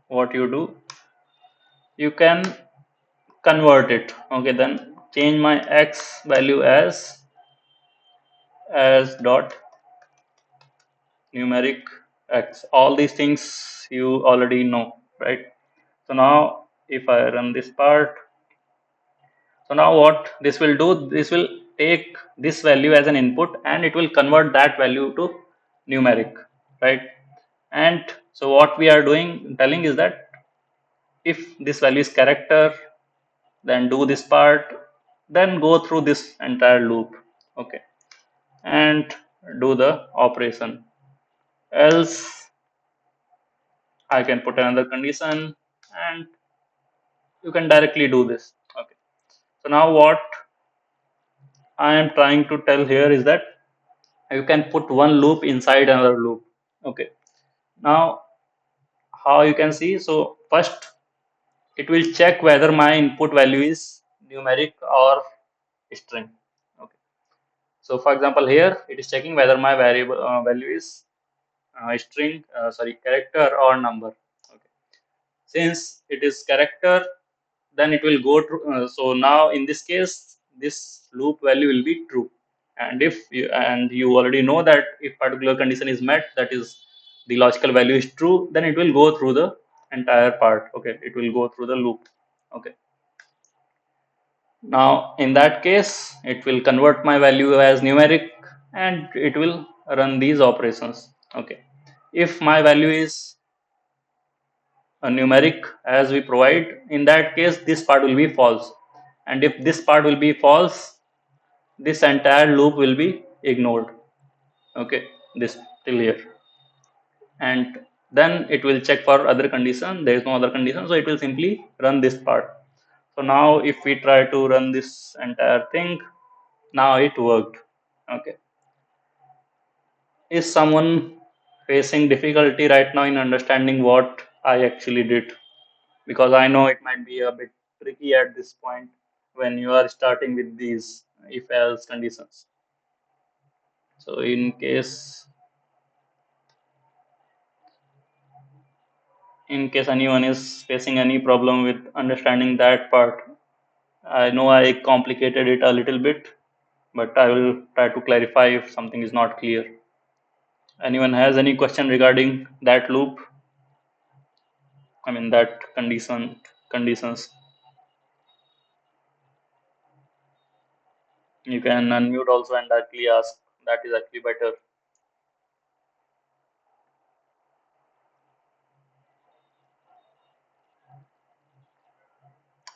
what you do, you can convert it. Okay, then change my x value as dot numeric x. All these things you already know, right? So now if I run this part, so now what this will do, this will take this value as an input and it will convert that value to numeric, right? And so what we are doing, telling is that if this value is character, then do this part, then go through this entire loop, okay, and do the operation. Else I can put another condition and you can directly do this. Okay. So now what I am trying to tell here is that you can put one loop inside another loop. Okay. Now how you can see? So first it will check whether my input value is numeric or string. Okay. So for example, here it is checking whether my variable value is string, sorry, character or number. Okay. Since it is character, then it will go to. So now in this case, this loop value will be true. And if you, and you already know that if particular condition is met, that is the logical value is true, then it will go through the entire part. Okay, it will go through the loop. Okay. Now in that case, it will convert my value as numeric and it will run these operations. Okay. If my value is a numeric as we provide, in that case this part will be false. And if this part will be false, this entire loop will be ignored. Okay, this till here. And then it will check for other condition. There is no other condition, so it will simply run this part. So now if we try to run this entire thing, now it worked. Okay. Is someone facing difficulty right now in understanding what I actually did? Because I know it might be a bit tricky at this point when you are starting with these if else conditions. So in case anyone is facing any problem with understanding that part, I know I complicated it a little bit, but I will try to clarify if something is not clear. Anyone has any question regarding that loop? I mean that conditions. You can unmute also and directly ask. That is actually better.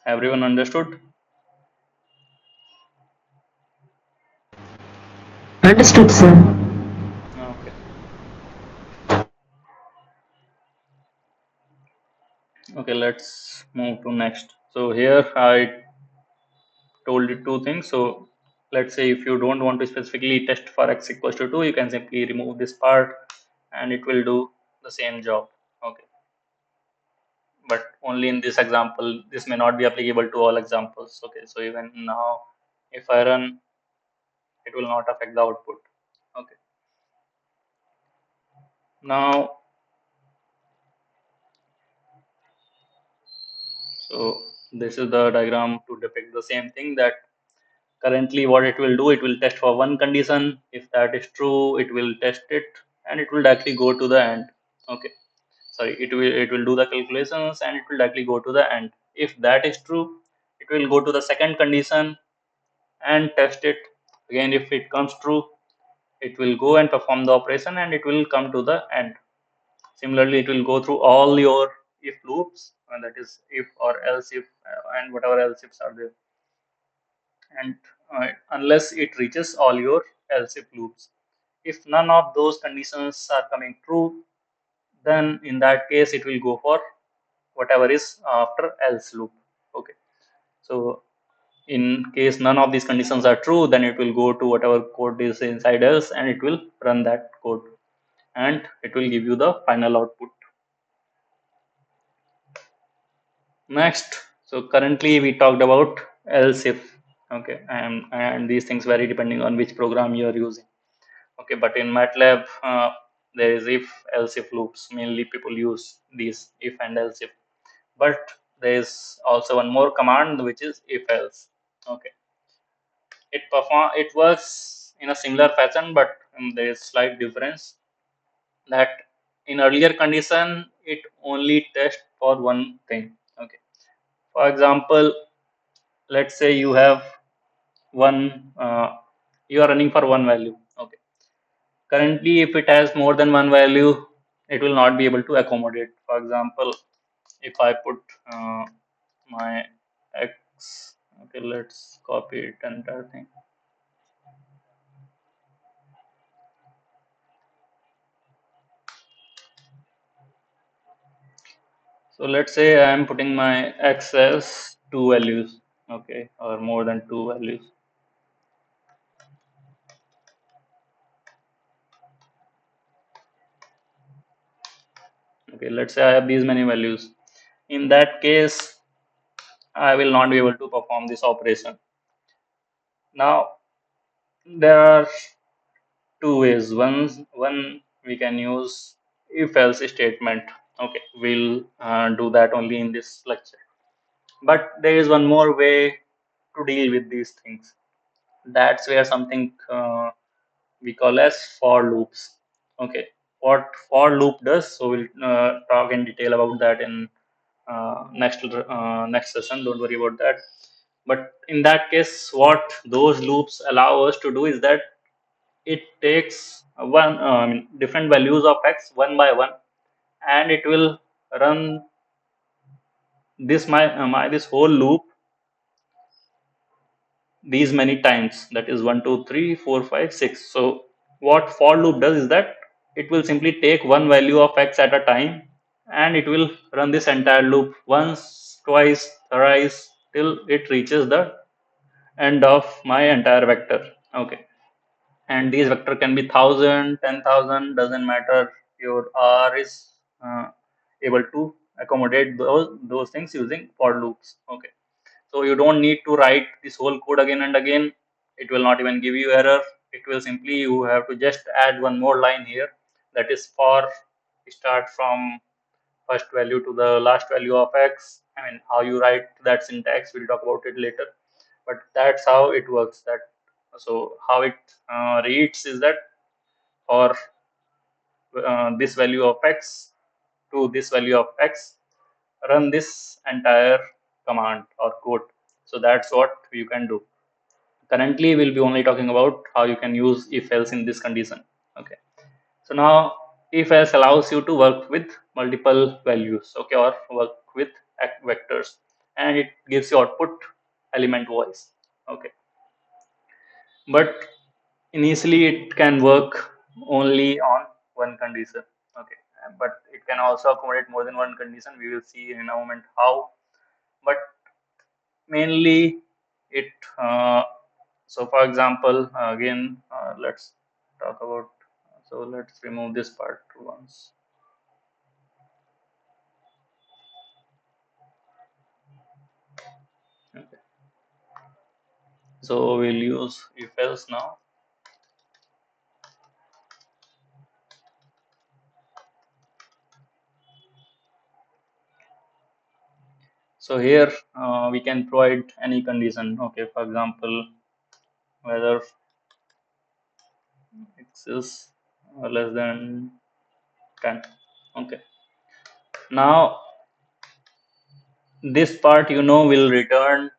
Everyone understood? Understood, sir. Okay. Okay, let's move to next. So here I told you two things. So let's say if you don't want to specifically test for x equals to 2, you can simply remove this part and it will do the same job. Okay. But only in this example, this may not be applicable to all examples. Okay. So even now, if I run, it will not affect the output. Okay. Now, so this is the diagram to depict the same thing, that currently what it will do, it will test for one condition. If that is true, it will test it, and it will directly go to the end. Okay, sorry, it will do the calculations and it will directly go to the end. If that is true, it will go to the second condition and test it again. If it comes true, it will go and perform the operation and it will come to the end. Similarly, it will go through all your if loops, and that is if or else if, and whatever else ifs are there, and unless it reaches all your else if loops. If none of those conditions are coming true, then in that case it will go for whatever is after else loop. Okay, so in case none of these conditions are true, then it will go to whatever code is inside else and it will run that code, and it will give you the final output. Next, so currently we talked about else if. Okay, and these things vary depending on which program you are using. Okay, but in MATLAB, there is if else if loops. Mainly people use these if and else if. But there is also one more command which is if else. Okay, it works in a similar fashion, but there is slight difference, that in earlier condition it only tests for one thing. Okay, for example, let's say you have one, you are running for one value. Okay, currently if it has more than one value, it will not be able to accommodate. For example, if I put my x, okay, let's copy it entire thing. So let's say I am putting my x as two values, okay, or more than two values. Okay, let's say I have these many values. In that case, I will not be able to perform this operation. Now, there are two ways. One we can use if else statement. Okay, we'll do that only in this lecture. But there is one more way to deal with these things. That's where something we call as for loops. Okay, what for loop does, so we'll talk in detail about that in next session. Don't worry about that. But in that case, what those loops allow us to do is that it takes different values of x one by one, and it will run this whole loop these many times. That is 1 2 3 4 5 6. So what for loop does is that it will simply take one value of x at a time, and it will run this entire loop once, twice, thrice, till it reaches the end of my entire vector. Okay, and these vector can be 1,000, 10,000, doesn't matter. Your R is able to accommodate those things using for loops. Okay, so you don't need to write this whole code again and again. It will not even give you error. It will simply, you have to just add one more line here, that is for start from first value to the last value of x. I mean, how you write that syntax, we'll talk about it later. But that's how it works. That, so how it reads is that for this value of x to this value of x, run this entire command or code. So that's what you can do. Currently, we'll be only talking about how you can use if else in this condition. Okay. So now if else allows you to work with multiple values, okay, or work with vectors, and it gives you output element wise. Okay. But initially it can work only on one condition. Okay. But it can also accommodate more than one condition. We will see in a moment how. But mainly it so for example, again, let's talk about, so let's remove this part once. Okay. So we'll use if else now. So here we can provide any condition. Okay, for example, whether x is less than 10. Okay. Now this part will return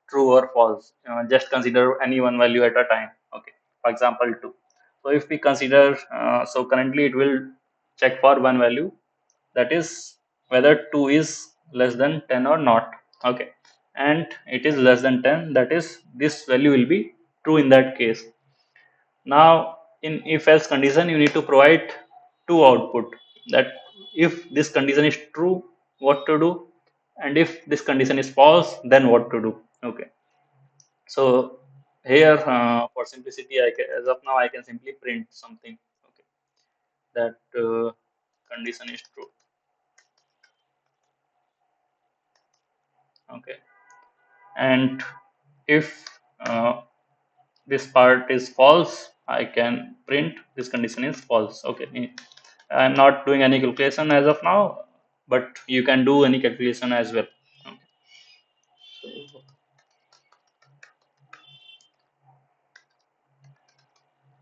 true or false. Just consider any one value at a time. Okay. For example, 2. So if we consider, so currently it will check for one value, that is whether 2 is less than 10 or not. Okay. And it is less than 10, that is this value will be true in that case. Now in if else condition you need to provide two output, that if this condition is true, what to do, and if this condition is false, then what to do. Okay. So here for simplicity, as of now I can simply print something. Okay, that condition is true. Okay, and if this part is false, I can print this condition is false. Okay, I'm not doing any calculation as of now, but you can do any calculation as well.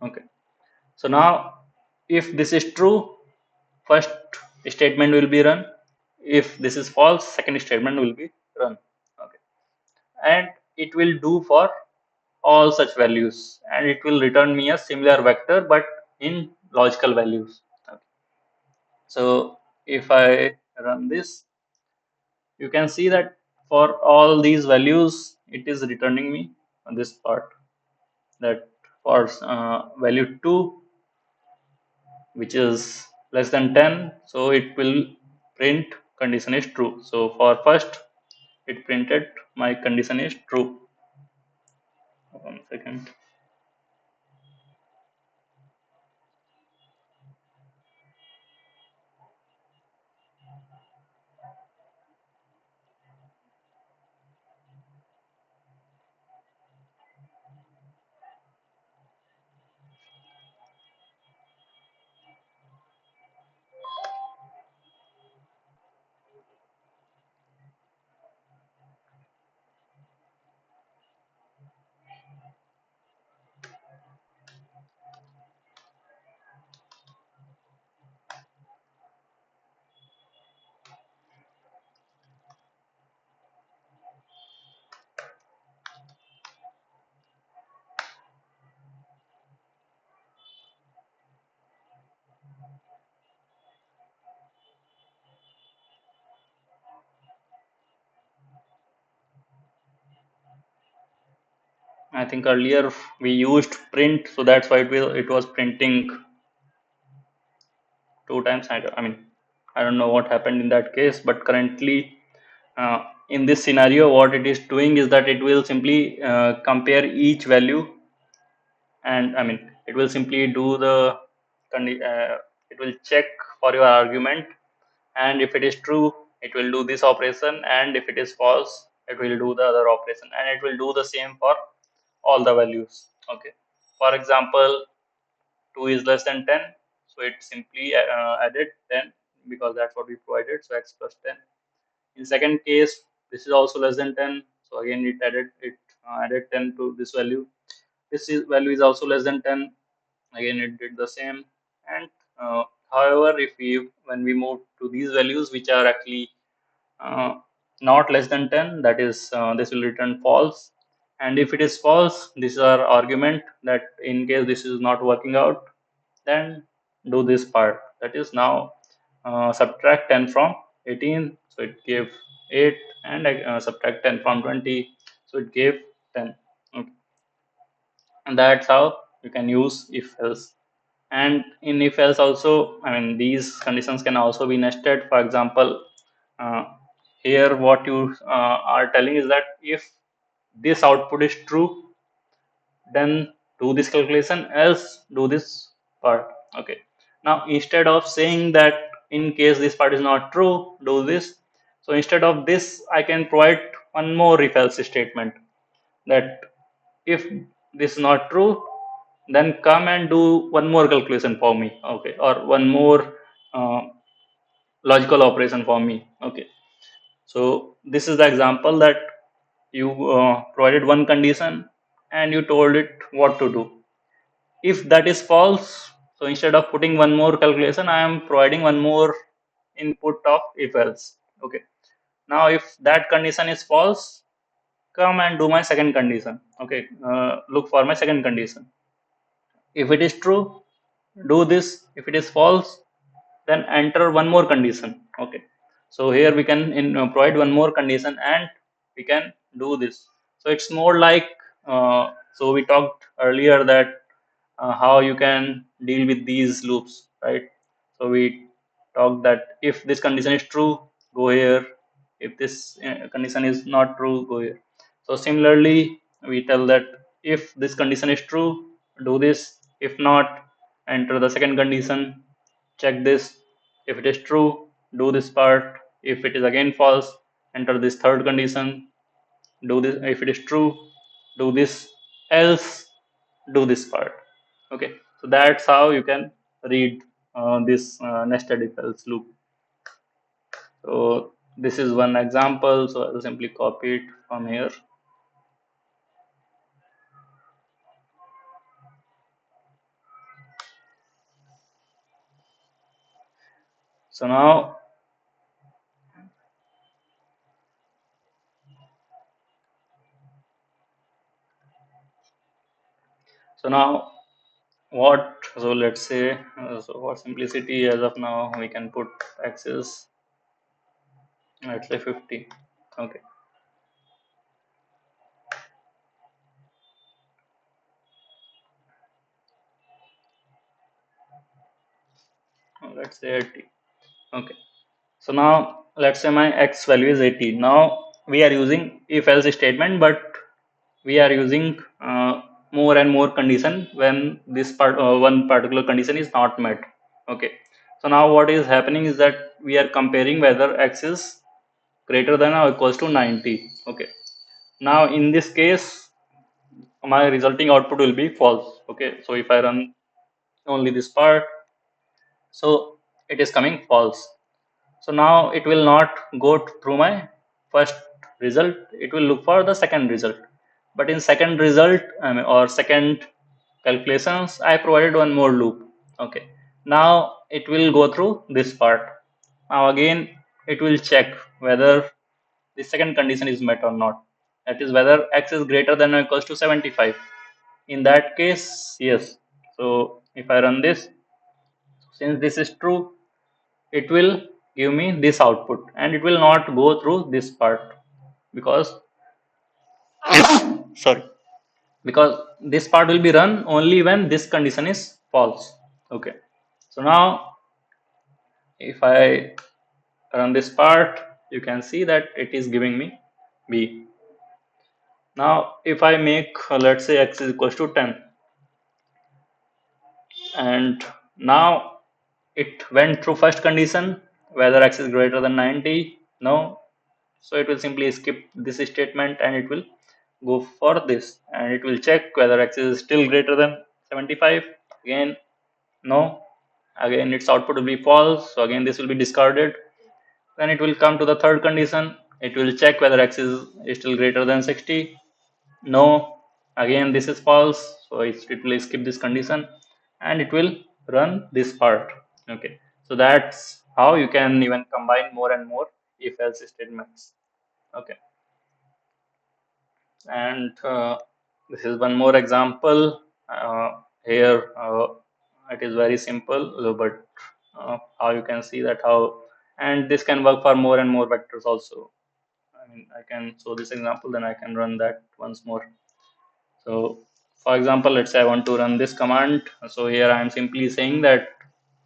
Okay, so now if this is true, first statement will be run. If this is false, second statement will be run. Okay, and it will do for all such values, and it will return me a similar vector but in logical values. Okay. So if I run this, you can see that for all these values it is returning me on this part, that for value 2, which is less than 10, so it will print condition is true. So for first it printed my condition is true. 1 second. I think earlier we used print, so that's why it was printing two times. I mean, I don't know what happened in that case, but currently in this scenario, what it is doing is that it will simply compare each value, and I mean, it will simply do it will check for your argument, and if it is true, it will do this operation, and if it is false, it will do the other operation, and it will do the same for all the values. Okay. For example, 2 is less than 10, so it simply added 10 because that's what we provided, so x plus 10. In second case, this is also less than 10, so again it added 10 to this value. Value is also less than 10, again it did the same. And however, if we when we move to these values which are actually uh, not less than 10, that is this will return false. And if it is false, this is our argument, that in case this is not working out, then do this part, that is now subtract 10 from 18, so it gave 8, and subtract 10 from 20, so it gave 10. Okay. And that's how you can use if else. And in if else also, I mean, these conditions can also be nested. For example, uh, here what you are telling is that if this output is true, then do this calculation, else do this part. Okay. Now instead of saying that in case this part is not true, do this, so instead of this I can provide one more if else statement, that if this is not true, then come and do one more calculation for me. Okay, or one more uh, logical operation for me. Okay. So this is the example that you provided one condition and you told it what to do. If that is false, so instead of putting one more calculation, I am providing one more input of if else. Okay. Now if that condition is false, come and do my second condition. Okay. Look for my second condition. If it is true, do this. If it is false, then enter one more condition. Okay, so here we can provide one more condition and we can do this. So it's more like so we talked earlier that how you can deal with these loops, right? So we talked that if this condition is true, go here. If this condition is not true, go here. So similarly, we tell that if this condition is true, do this. If not, enter the second condition, check this. If it is true, do this part. If it is again false, enter this third condition, do this. If it is true, do this. Else, do this part. Okay, so that's how you can read this nested if else loop. So this is one example. So I'll simply copy it from here. So now, so now what? So let's say so for simplicity, as of now, we can put axis. Let's say 50. Okay. Let's say 80. Okay. So now let's say my x value is 80. Now we are using if else statement, but we are using more and more condition when this part one particular condition is not met. Okay. So now what is happening is that we are comparing whether x is greater than or equals to 90. Okay. Now in this case, my resulting output will be false. Okay. So if I run only this part, so it is coming false. So now it will not go through my first result, it will look for the second result. But in second result, or second calculations, I provided one more loop. Okay. Now it will go through this part. Now again, it will check whether the second condition is met or not. That is whether x is greater than or equals to 75. In that case, yes. So if I run this, since this is true, it will give me this output and it will not go through this part because sorry, because this part will be run only when this condition is false. Okay, so now if I run this part, you can see that it is giving me b. Now if I make let's say x is equals to 10, and now it went through first condition whether x is greater than 90. No, so it will simply skip this statement and it will go for this, and it will check whether x is still greater than 75. Again, no. Again, its output will be false, so again this will be discarded. Then it will come to the third condition, it will check whether x is still greater than 60. No. Again this is false, so it will skip this condition and it will run this part. Okay, so that's how you can even combine more and more if else statements. Okay, and this is one more example. Here it is very simple, but how you can see that how, and this can work for more and more vectors also. I mean, I can show this example, then I can run that once more. So for example, let's say I want to run this command. So here I am simply saying that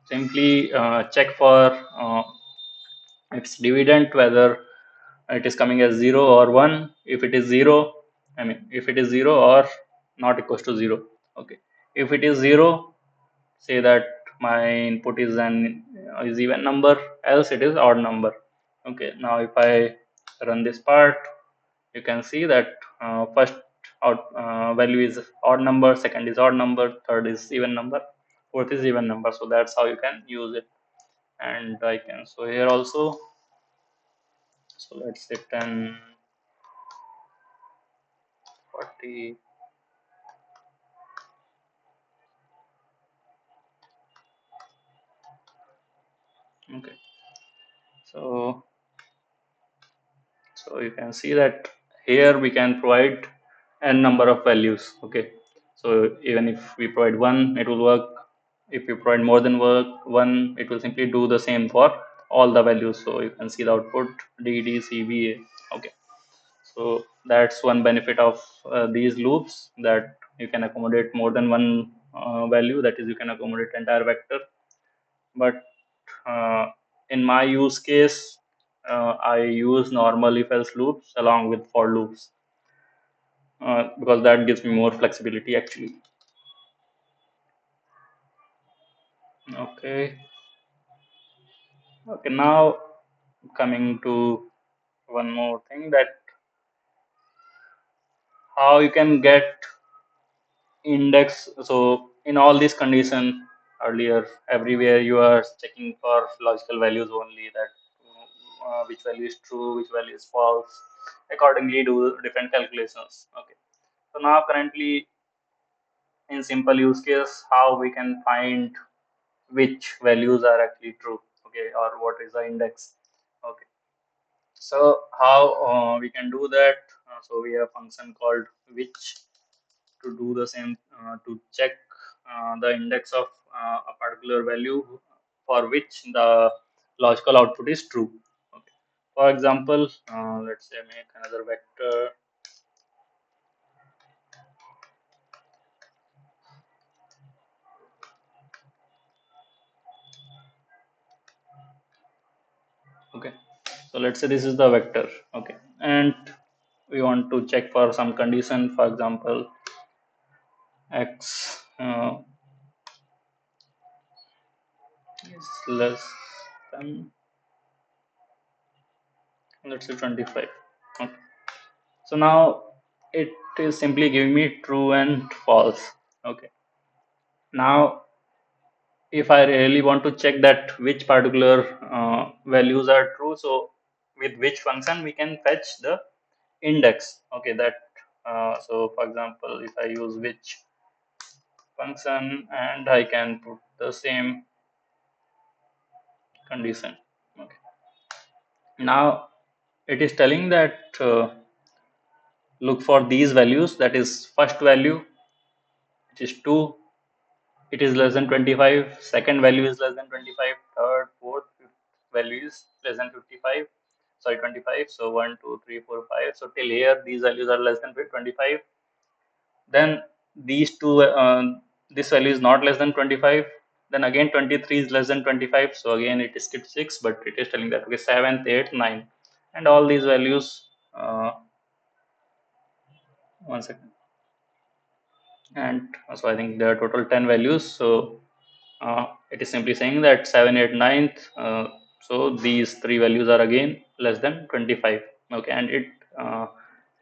simply check for its dividend, whether it is coming as 0 or 1. If it is 0, I mean if it is 0 or not equals to 0. Okay, if it is 0, say that my input is an is even number, else it is odd number. Okay, now if I run this part, you can see that first value is odd number, second is odd number, third is even number, fourth is even number. So that's how you can use it. And I can, so here also So let's say 10, 40. Okay. So you can see that here we can provide n number of values. Okay. So even if we provide one, it will work. If you provide more than one, it will simply do the same for all the values. So you can see the output D, D, C, B, A. Okay. So that's one benefit of these loops, that you can accommodate more than one value. That is, you can accommodate entire vector. But in my use case, I use normal if else loops along with for loops, because that gives me more flexibility actually. Okay. Okay. Now coming to one more thing, that how you can get index. So in all these condition earlier, everywhere you are checking for logical values only, that which value is true, which value is false. Accordingly, do different calculations. Okay. So now currently in simple use case, how we can find which values are actually true. Okay, or what is the index. Okay. So how we can do that? So we have a function called which to do the same, to check the index of a particular value for which the logical output is true. Okay. For example, let's say make another vector. Okay. So let's say this is the vector. Okay. And we want to check for some condition. For example, x is less than, let's say, 25. Okay. So now it is simply giving me true and false. Okay. Now, if I really want to check that which particular values are true, so with which function we can fetch the index. Okay, that so for example, if I use which function and I can put the same condition. Okay. Now it is telling that look for these values. That is first value, which is 2. It is less than 25. Second value is less than 25. Third, fourth, fifth value is less than 55. Sorry, 25. So 1, 2, 3, 4, 5. So till here, these values are less than 25. Then these two, this value is not less than 25. Then again, 23 is less than 25. So again, it is skipped 6, but it is telling that okay, 7th, 8th, 9th, and all these values. One second. And so I think there are total 10 values. So it is simply saying that 7, 8, 9th. So these three values are again less than 25. Okay, and it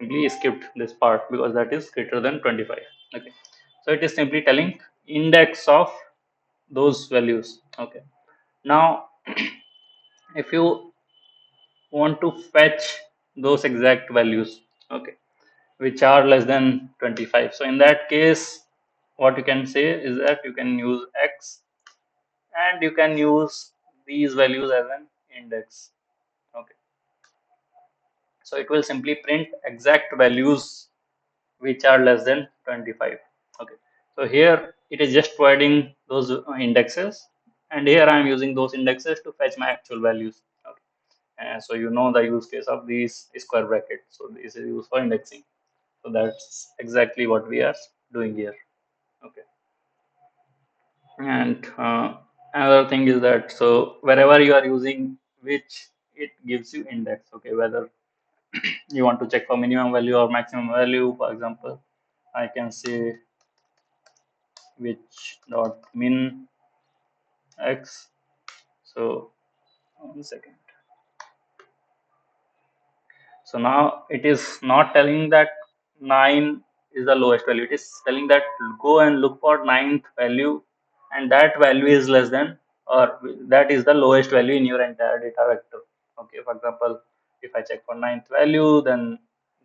simply skipped this part because that is greater than 25. Okay, so it is simply telling index of those values. Okay, now if you want to fetch those exact values, okay, which are less than 25, so in that case, what you can say is that you can use x and you can use these values as an index. Okay, so it will simply print exact values which are less than 25. Okay, so here it is just providing those indexes, and here I am using those indexes to fetch my actual values. Okay, and so you know the use case of these square bracket, so this is used for indexing. So that's exactly what we are doing here. Okay. And another thing is that, so wherever you are using which, it gives you index. Okay, whether you want to check for minimum value or maximum value. For example, I can say which dot min x. So 1 second. So now it is not telling that 9 is the lowest value. It is telling that go and look for ninth value, and that value is less than, or that is the lowest value in your entire data vector. Okay, for example, If I check for ninth value, then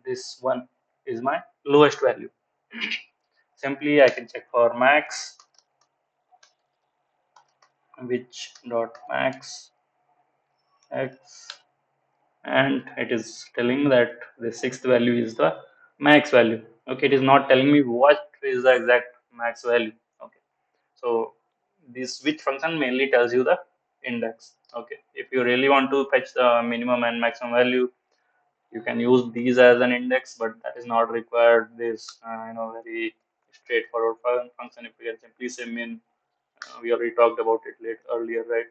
this one is my lowest value. Simply I can check for max, which dot max x, and it is telling that the sixth value is the max value. Okay, it is not telling me what is the exact max value. Okay, so this which function mainly tells you the index. Okay, if you really want to fetch the minimum and maximum value, you can use these as an index, but that is not required. This very straightforward function. If we can simply say min, we already talked about it earlier, right?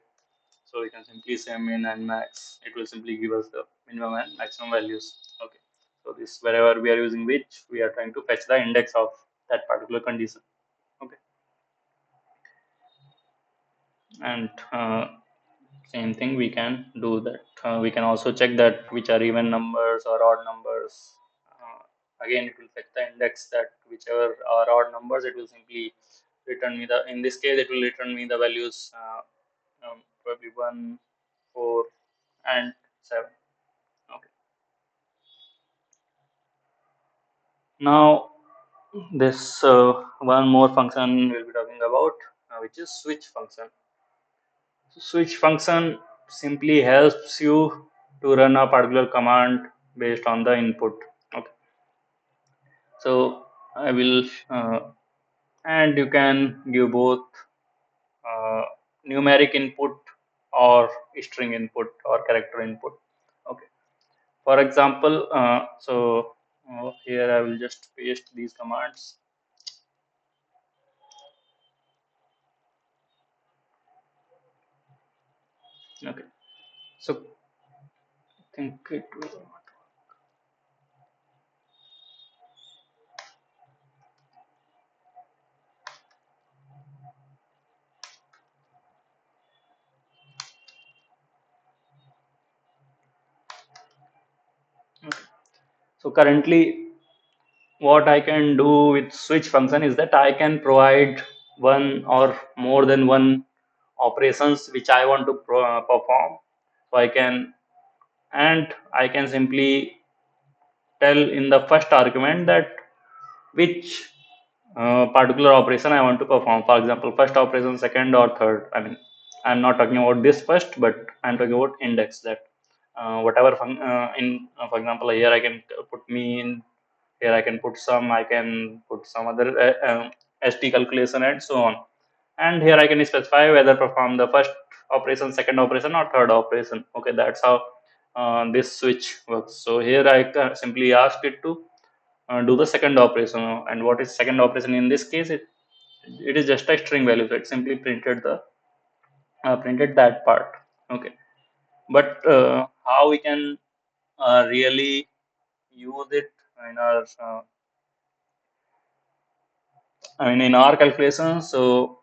So we can simply say min and max. It will simply give us the minimum and maximum values. Okay. So this wherever we are using which, we are trying to fetch the index of that particular condition. Okay. And same thing we can do that. We can also check that which are even numbers or odd numbers. Again, it will fetch the index that whichever are odd numbers, it will simply return me the. In this case, it will return me the values probably 1, 4, and 7. Okay. Now this one more function we'll be talking about, which is switch function. So switch function simply helps you to run a particular command based on the input. Okay. So I will, and you can give both uh, numeric input or string input or character input. Okay. For example, here I will just paste these commands. Okay. So I think it will. Okay. So currently, what I can do with switch function is that I can provide one or more than one operations which I want to perform. So I can simply tell in the first argument that which particular operation I want to perform. For example, first operation, second or third. I mean, I'm not talking about this first, but I'm talking about index that whatever for example, here I can put me in. Here I can put some. I can put some other ST calculation and so on. And here I can specify whether perform the first operation, second operation, or third operation. Okay, that's how this switch works. So here I simply ask it to do the second operation. And what is second operation in this case? It is just a string value. So it simply printed that part. Okay, but how we can really use it in our in our calculations. So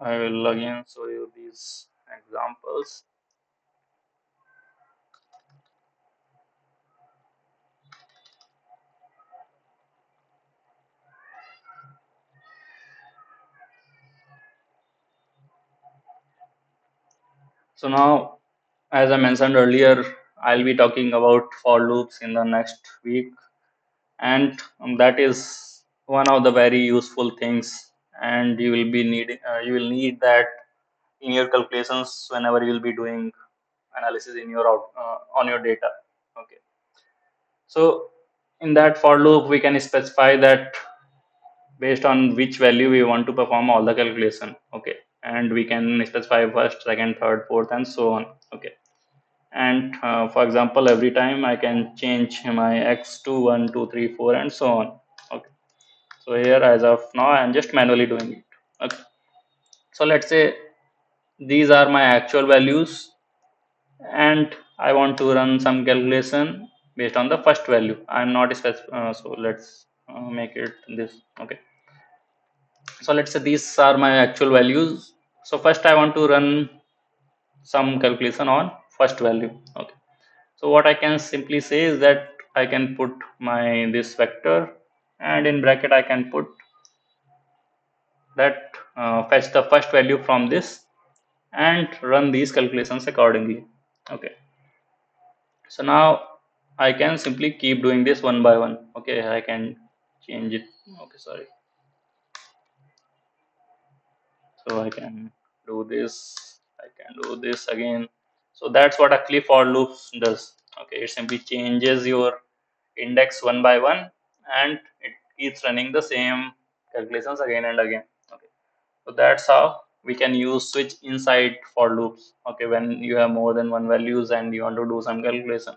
I will again show you these examples. So now, as I mentioned earlier, I'll be talking about for loops in the next week, and that is one of the very useful things. And you will need that in your calculations whenever you will be doing analysis in your on your data. Okay. So in that for loop, we can specify that based on which value we want to perform all the calculation. Okay, and we can specify first, second, third, fourth, and so on. Okay, and for example, every time I can change my x to 1, 2, 3, 4, and so on. Okay, so here as of now I am just manually doing it. Okay, so let's say these are my actual values, and I want to run some calculation based on the first value. I'm not so let's make it this. Okay, so let's say these are my actual values. So first I want to run some calculation on first value. Okay, so what I can simply say is that I can put my this vector, and in bracket I can put that fetch the first value from this and run these calculations accordingly. Okay, So now I can simply keep doing this one by one. Okay, I can change it. Okay, sorry. So I can do this. I can do this again. So that's what actually for loops does. Okay, it simply changes your index one by one, and it keeps running the same calculations again and again. Okay, so that's how we can use switch inside for loops. Okay, when you have more than one values and you want to do some calculation.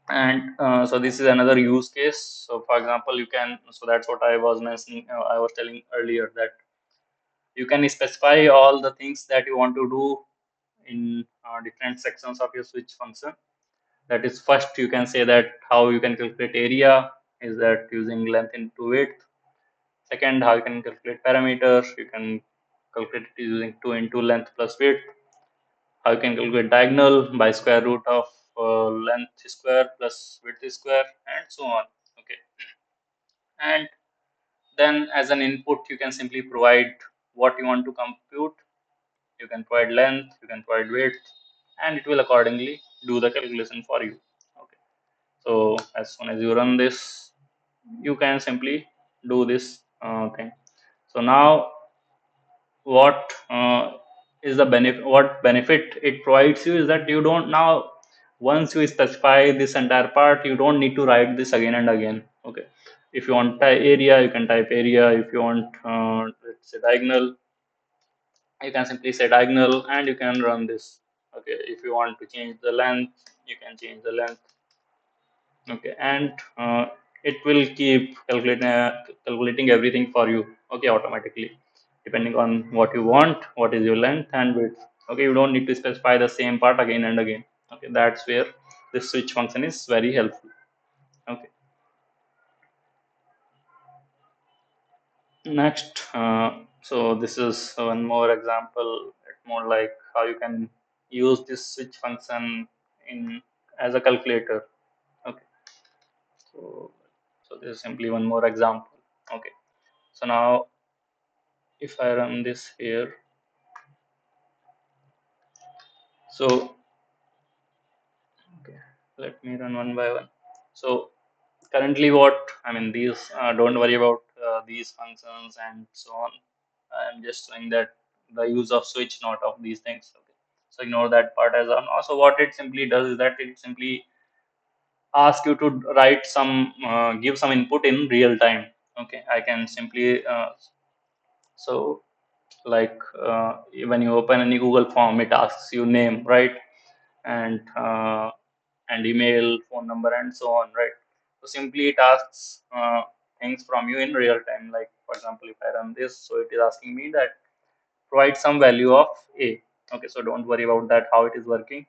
And so this is another use case. So for example, you can, so that's what I was mentioning, I was telling earlier, that you can specify all the things that you want to do in different sections of your switch function. That is, first you can say that how you can calculate area, is that using length into width. Second, how you can calculate parameters, you can calculate it using 2 into length plus width. How you can calculate diagonal by square root of length square plus width square, and so on. Okay, and then as an input you can simply provide what you want to compute. You can provide length, you can provide width, and it will accordingly do the calculation for you. Okay, so as soon as you run this, you can simply do this thing. So now what is the benefit, what benefit it provides you is that you don't now, once you specify this entire part, you don't need to write this again and again. Okay, if you want area, you can type area. If you want let's say diagonal, you can simply say diagonal and you can run this. Okay, if you want to change the length, you can change the length. Okay, and it will keep calculating everything for you. Okay, automatically, depending on what you want, what is your length and width. Okay, you don't need to specify the same part again and again. Okay, that's where this switch function is very helpful. Okay, next, so this is one more example. It's more like how you can use this switch function in as a calculator. Okay, so this is simply one more example. Okay, so now if I run this here, so okay, let me run one by one. So currently, what I mean, these don't worry about these functions and so on. I'm just saying that the use of switch, not of these things. Okay, so ignore that part as well. Also, what it simply does is that it simply asks you to write some, give some input in real time. Okay, I can simply so like when you open any Google form, it asks you name, right? And email, phone number, and so on, right? So simply it asks things from you in real time. Like for example, if I run this, so it is asking me that provide some value of a. Okay, so don't worry about that how it is working.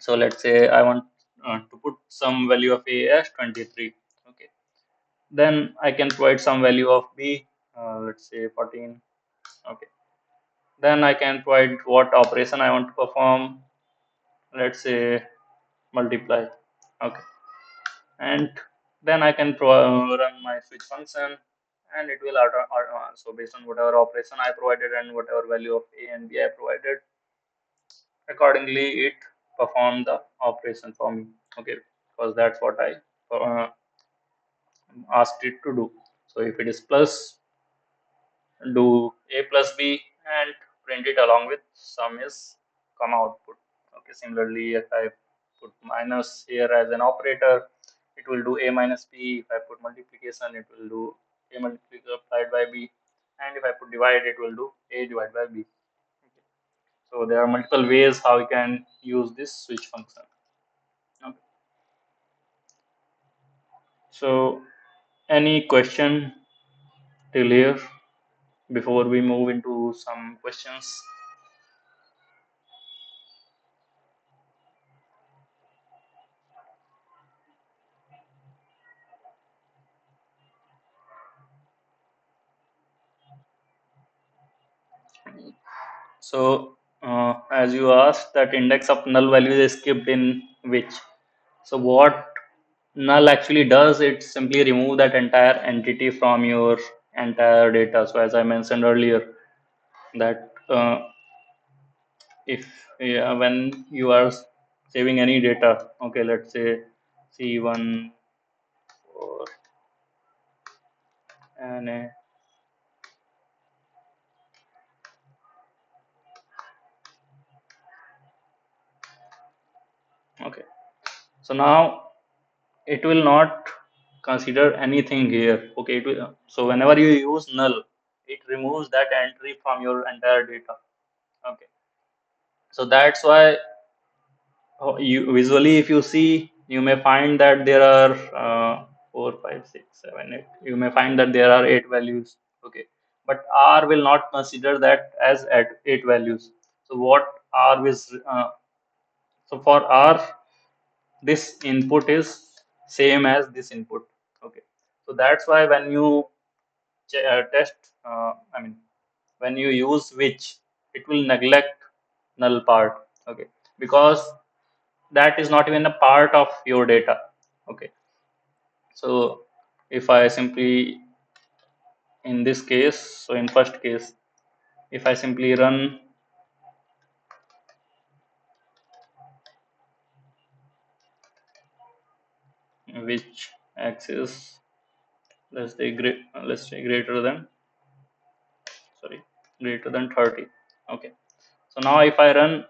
So let's say I want to put some value of a as 23. Okay, then I can provide some value of b, let's say 14. Okay, then I can provide what operation I want to perform, let's say multiply. Okay, and then I can run my switch function, and it will so based on whatever operation I provided and whatever value of a and b I provided, accordingly it perform the operation for me. Okay, because that's what I uh, asked it to do. So if it is plus, do a plus b and print it along with sum is comma output. Okay, similarly, if I put minus here as an operator, it will do a minus b. If I put multiplication, it will do a multiplied by b, and if I put divide, it will do a divided by b. Okay. So there are multiple ways how we can use this switch function. Okay. So any question till here before we move into some questions? So, as you asked, that index of null values is skipped in which? So, what null actually does, it simply remove that entire entity from your entire data. So, as I mentioned earlier, that if, yeah, when you are saving any data. Okay, let's say C1 or NA. Okay, so now it will not consider anything here. Okay, so whenever you use null, it removes that entry from your entire data. Okay, so that's why you visually, if you see, you may find that there are 4, 5, 6, 7, 8. You may find that there are 8 values. Okay, but R will not consider that as at 8 values. So what R is so for R, this input is same as this input. Okay, so that's why when you test, I mean, when you use which, it will neglect null part. Okay, because that is not even a part of your data. Okay, so if I simply, in this case, so in first case, if I simply run which axis, let's say greater than, sorry, greater than 30. Okay, so now if I run,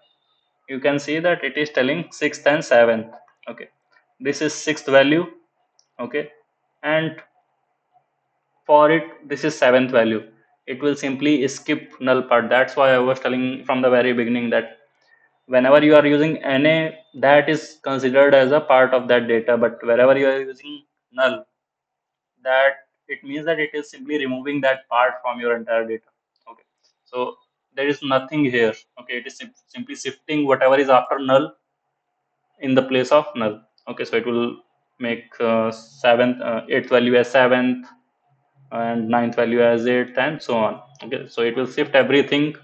you can see that it is telling 6th and 7th. Okay, this is 6th value. Okay, and for it, this is 7th value. It will simply skip null part. That's why I was telling from the very beginning that whenever you are using NA, that is considered as a part of that data, but wherever you are using null, that it means that it is simply removing that part from your entire data. Okay, so there is nothing here. Okay, it is simply shifting whatever is after null in the place of null. Okay, so it will make 8th value as 7th and ninth value as 8th and so on. Okay, so it will shift everything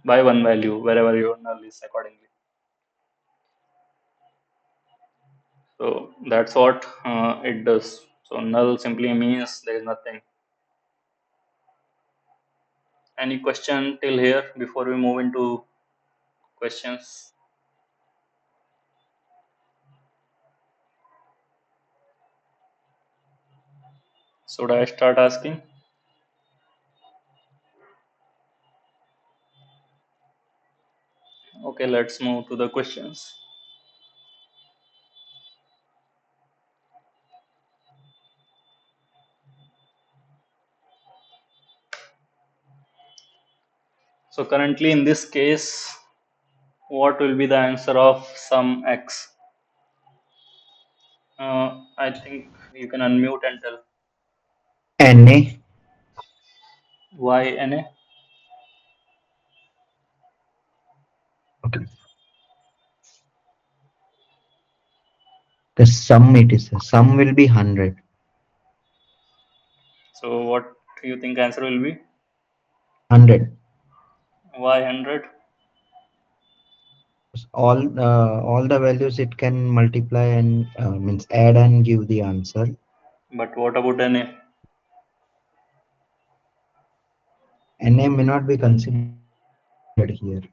by one value wherever your null is accordingly. So that's what it does. So null simply means there is nothing. Any question till here before we move into questions? Should I start asking? Okay, let's move to the questions. So currently in this case, what will be the answer of sum x? I think you can unmute and tell. NA. Why NA? Okay. The sum it is. Sum will be 100. So what do you think answer will be? 100. Why 100? All the values it can multiply and means add and give the answer. But what about NA? NA may not be considered here.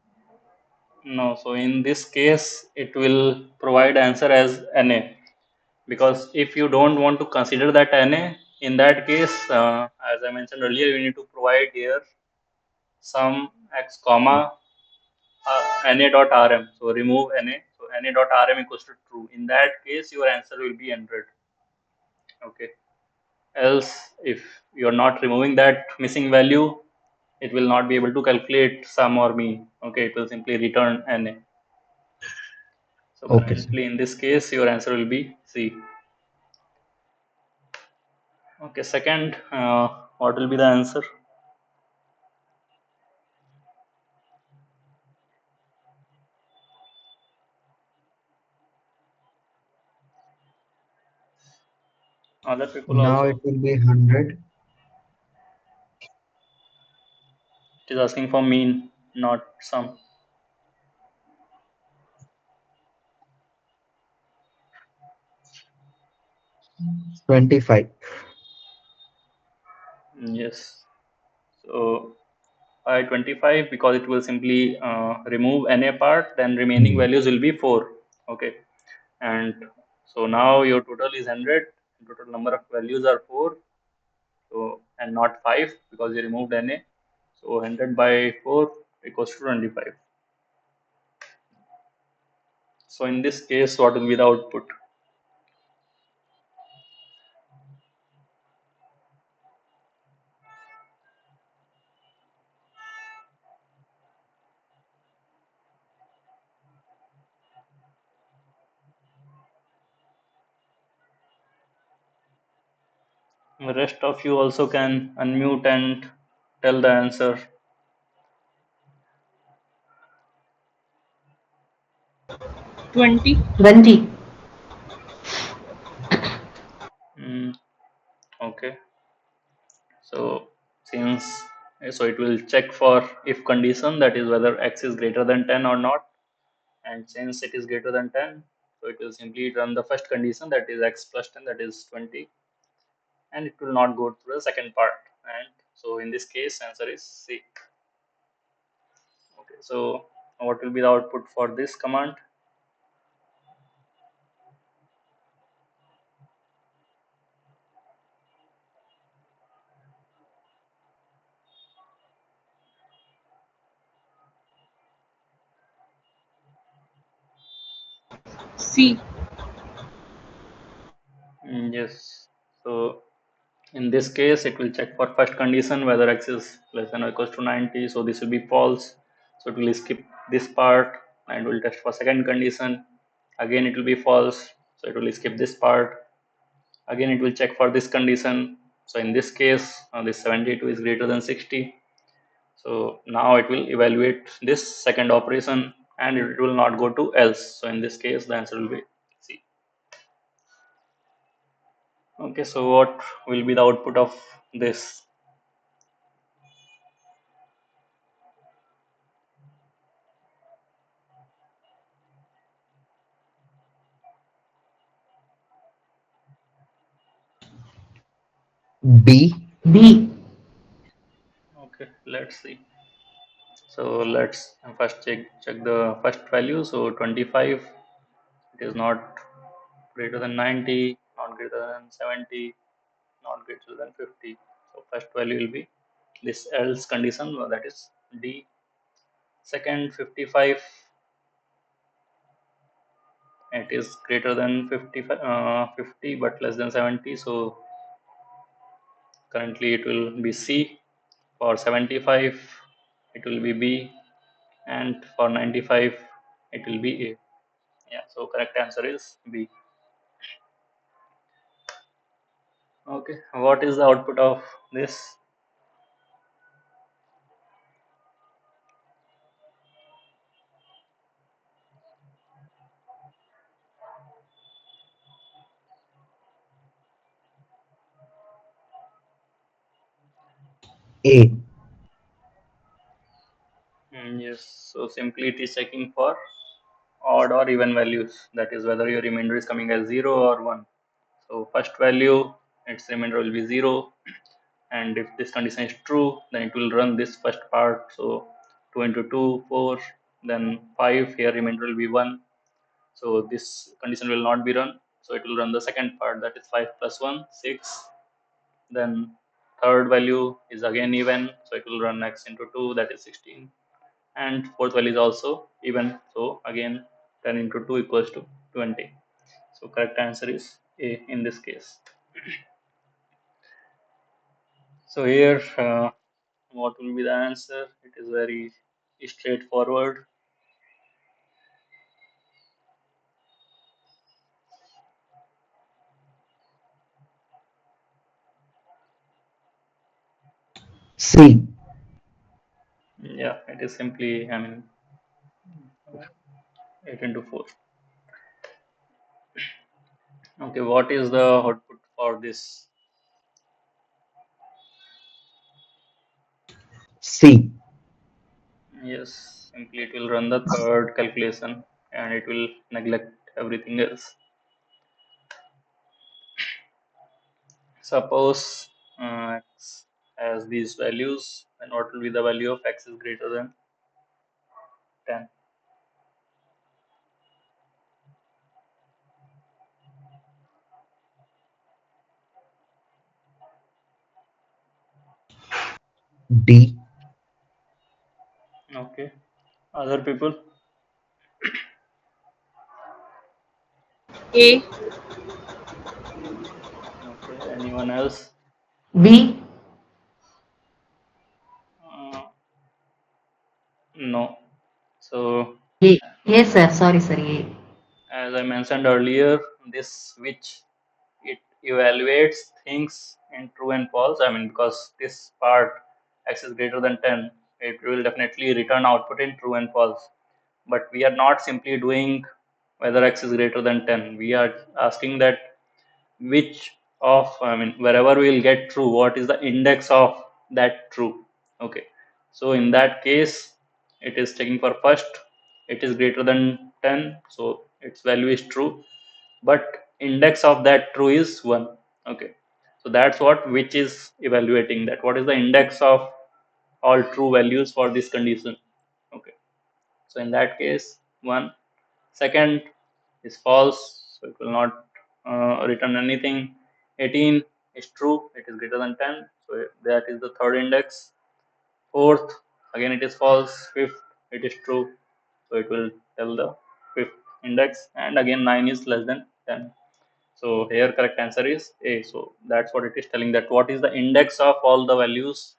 No, so in this case, it will provide answer as NA, because if you don't want to consider that NA, in that case, as I mentioned earlier, you need to provide here some x comma NA dot RM. So remove NA. So NA dot RM equals to true. In that case, your answer will be 100. Okay. Else, if you're not removing that missing value, it will not be able to calculate sum or mean. Okay, it will simply return NA. So Okay, sir. currently in this case, your answer will be C. Okay, second, what will be the answer? Other people Now it also. will be 100. It is asking for mean, not sum. 25. Yes. So by 25, because it will simply remove NA part, then remaining Hmm. values will be 4. Okay, and so now your total is 100. Total number of values are 4. So and not 5 because you removed NA. So 100 by 4 equals to 25. So in this case, what will be the output? The rest of you also can unmute and tell the answer. 20. Mm, okay. So since so it will check for if condition, that is whether x is greater than 10 or not, and since it is greater than 10, so it will simply run the first condition, that is x plus 10, that is 20, and it will not go through the second part. And so in this case, answer is C. Okay, so what will be the output for this command? C. Yes. So in this case, it will check for first condition whether x is less than or equals to 90. So this will be false. So it will skip this part and will test for second condition. Again, it will be false. So it will skip this part. Again, it will check for this condition. So in this case, this 72 is greater than 60. So now it will evaluate this second operation and it will not go to else. So in this case, the answer will be C. Okay, so what will be the output of this? B. B. Okay, let's see. So let's first check the first value. So 25, it is not greater than 90, not greater than 70, not greater than 50. So first value will be this else condition, that is D. Second 55, it is greater than 50 but less than 70. So currently it will be C. For 75, it will be B, and for 95, it will be A. Yeah, so correct answer is B. Okay, what is the output of this? A. Yes, so simply it is checking for odd or even values, that is whether your remainder is coming as 0 or 1. So first value, its remainder will be 0, and if this condition is true, then it will run this first part. So 2 into 2, 4, then 5, here remainder will be 1. So this condition will not be run. So it will run the second part, that is 5 plus 1, 6. Then third value is again even, so it will run x into 2, that is 16. And fourth value is also even, so again 10 into 2 equals to 20. So correct answer is A in this case. So here, what will be the answer? It is very straightforward. C. Yeah, it is simply, I mean, 8 into 4. Okay, what is the output for this? C. Yes, simply it will run the third calculation and it will neglect everything else. Suppose x has these values, then what will be the value of x is greater than 10? D. Okay. Other people? A. Okay. Anyone else? B. Uh, no. So A. Yes, sir. Sorry, sir. A. as I mentioned earlier, this which it evaluates things in true and false. I mean, because this part x is greater than 10, it will definitely return output in true and false. But we are not simply doing whether x is greater than 10. We are asking that which of, I mean, wherever we will get true, what is the index of that true? Okay. So in that case, it is checking for first, it is greater than 10, so its value is true, but index of that true is 1. Okay. So that's what which is evaluating, that what is the index of all true values for this condition. Okay. So in that case, 1. Second is false, so it will not return anything. 18 is true, it is greater than 10, so that is the third index. Fourth, again it is false. Fifth, it is true, so it will tell the fifth index. And again 9 is less than 10. So here correct answer is A. So that's what it is telling, that what is the index of all the values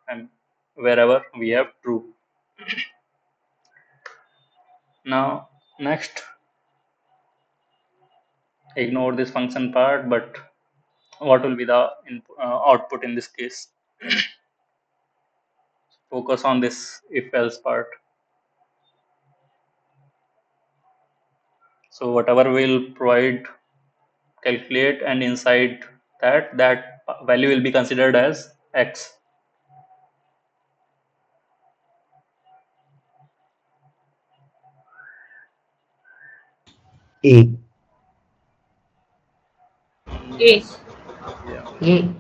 and wherever we have true. Now next, ignore this function part, but what will be the output in this case? Focus on this if else part. So whatever will provide, calculate, and inside that value will be considered as x. A. A. Yes. Yeah. A.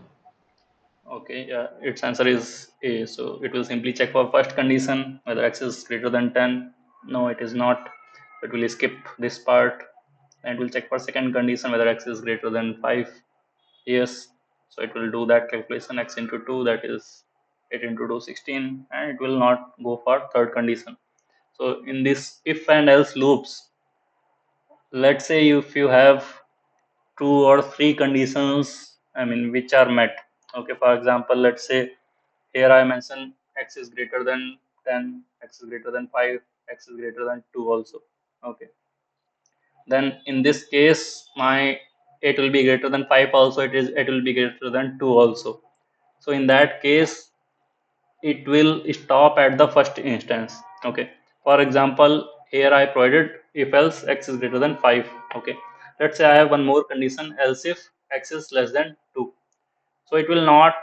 Okay. Yeah. Its answer is A. So it will simply check for first condition whether x is greater than 10. No, it is not. It will skip this part, and it will check for second condition whether x is greater than 5. Yes. So it will do that calculation, x into 2, that is 8 into 2 16, and it will not go for third condition. So in this if and else loops, let's say if you have two or three conditions, I mean, which are met. Okay, for example, let's say here I mention x is greater than 10, x is greater than 5, x is greater than 2 also. Okay, then in this case my 8 will be greater than 5 also, it will be greater than 2 also. So in that case it will stop at the first instance. Okay, for example, here I provided if else x is greater than 5. Okay, let's say I have one more condition, else if x is less than 2. So it will not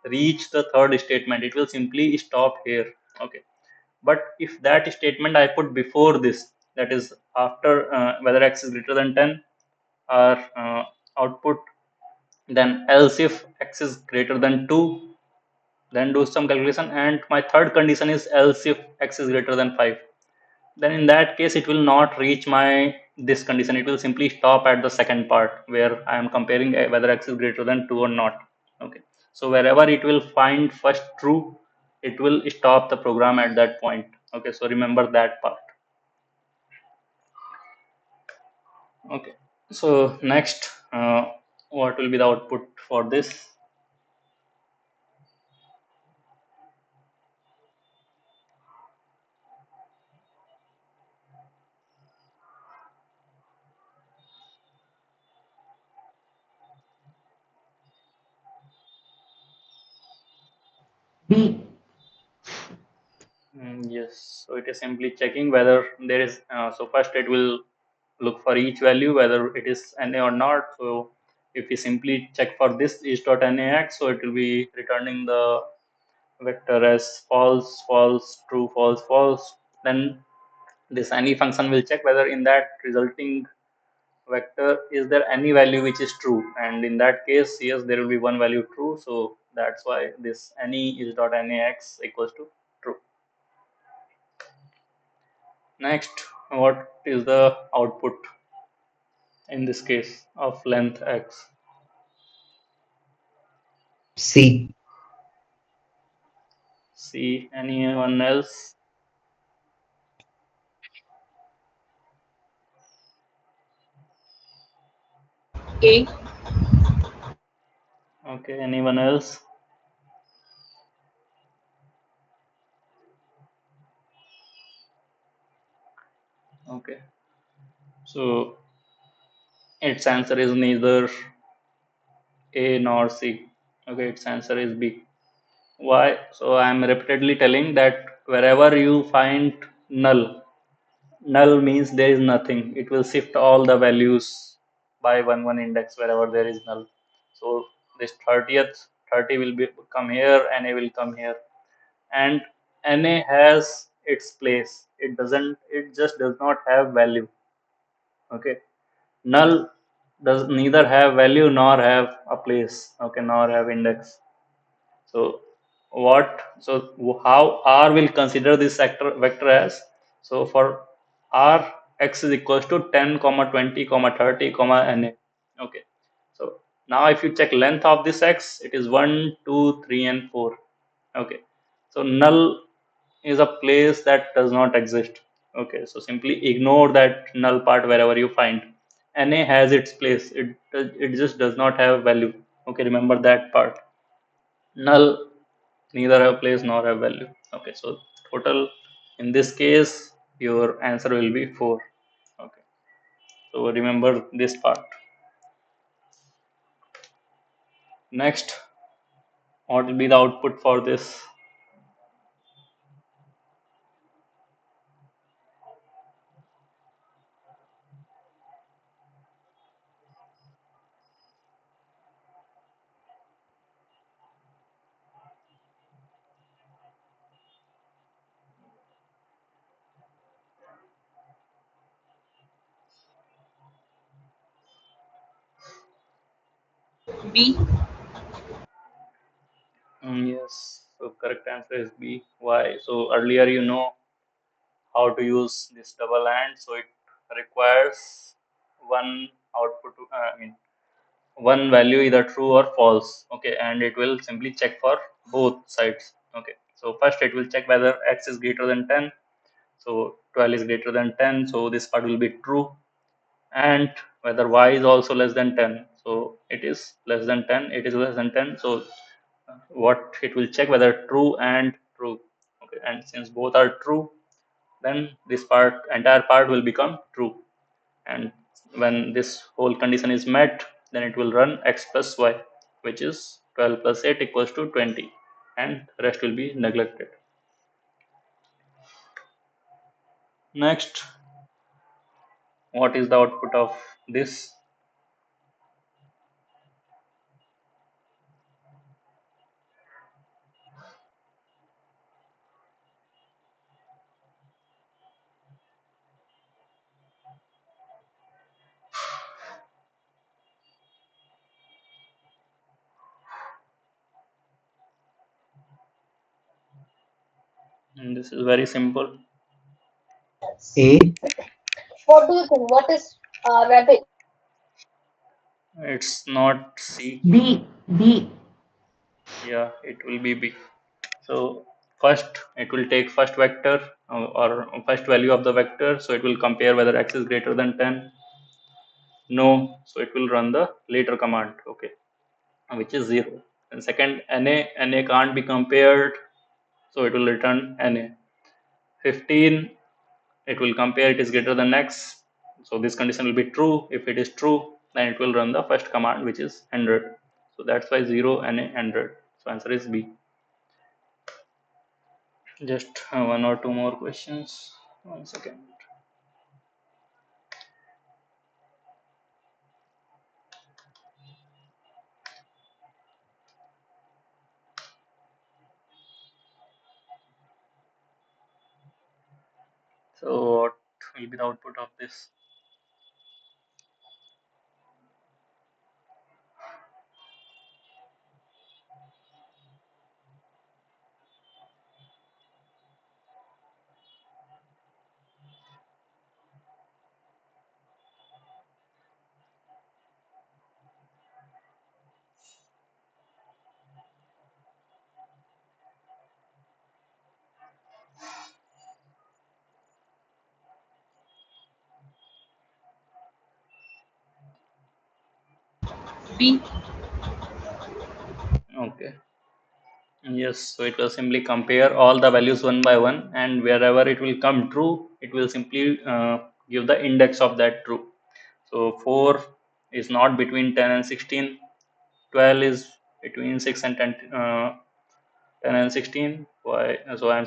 reach the third statement, it will simply stop here. Okay, but if that statement I put before this, that is after whether x is greater than 10 or output, then else if x is greater than 2, then do some calculation, and my third condition is else if x is greater than 5, then in that case it will not reach my this condition, it will simply stop at the second part where I am comparing whether x is greater than 2 or not. Okay, so wherever it will find first true, it will stop the program at that point. Okay, so remember that part. Okay, so next, what will be the output for this? B. Yes, so it is simply checking whether there is, so first it will look for each value whether it is NA or not. So if we simply check for this is.nax, so it will be returning the vector as false, false, true, false, false. Then this any function will check whether in that resulting vector is there any value which is true, and in that case, yes, there will be one value true. So that's why this any is.nax equals to true. Next, what is the output in this case of length x? C. see anyone else. A. Okay, anyone else? Okay, so its answer is neither A nor C. Okay, its answer is B. Why? So I'm repeatedly telling that wherever you find null, null means there is nothing. It will shift all the values by one index wherever there is null. So this 30 will be come here, NA will come here, and NA has its place. It doesn't. It just does not have value. Okay, null does neither have value nor have a place. Okay, nor have index. So how R will consider this vector as, so for R x is equals to 10 comma 20 comma 30 comma NA. Okay, so now if you check length of this x, it is 1 2 3 and 4. Okay, so null is a place that does not exist. Okay, so simply ignore that null part wherever you find. NA has its place, it just does not have value. Okay, remember that part. Null neither have place nor have value. Okay, so total in this case your answer will be 4. Okay, so remember this part. Next, what will be the output for this? B. Yes, so correct answer is B. Why? So earlier you know how to use this double AND, so it requires one output I mean one value either true or false. Okay, and it will simply check for both sides. Okay, so first it will check whether x is greater than 10, so 12 is greater than 10, so this part will be true, and whether y is also less than 10, so it is less than 10, it is less than 10, so what it will check whether true and true. Okay, and since both are true, then this entire part will become true, and when this whole condition is met, then it will run x plus y, which is 12 plus 8 equals to 20, and rest will be neglected. Next, what is the output of this? And this is very simple. A. What do you think? What is rabbit? It's not C. B. B. Yeah, it will be B. So first it will take first vector or first value of the vector, so it will compare whether x is greater than 10. No, so it will run the later command. Okay, which is 0. And second, NA can't be compared, so it will return NA. 15, it will compare it is greater than x, so this condition will be true. If it is true, then it will run the first command, which is 100. So that's why 0 NA 100. So answer is B. Just one or two more questions. 1 second. So what will be the output of this? B. Okay. Yes, so it will simply compare all the values one by one, and wherever it will come true, it will simply give the index of that true. So 4 is not between 10 and 16, 12 is between 6 and 10, 10 and 16. Why? So I'm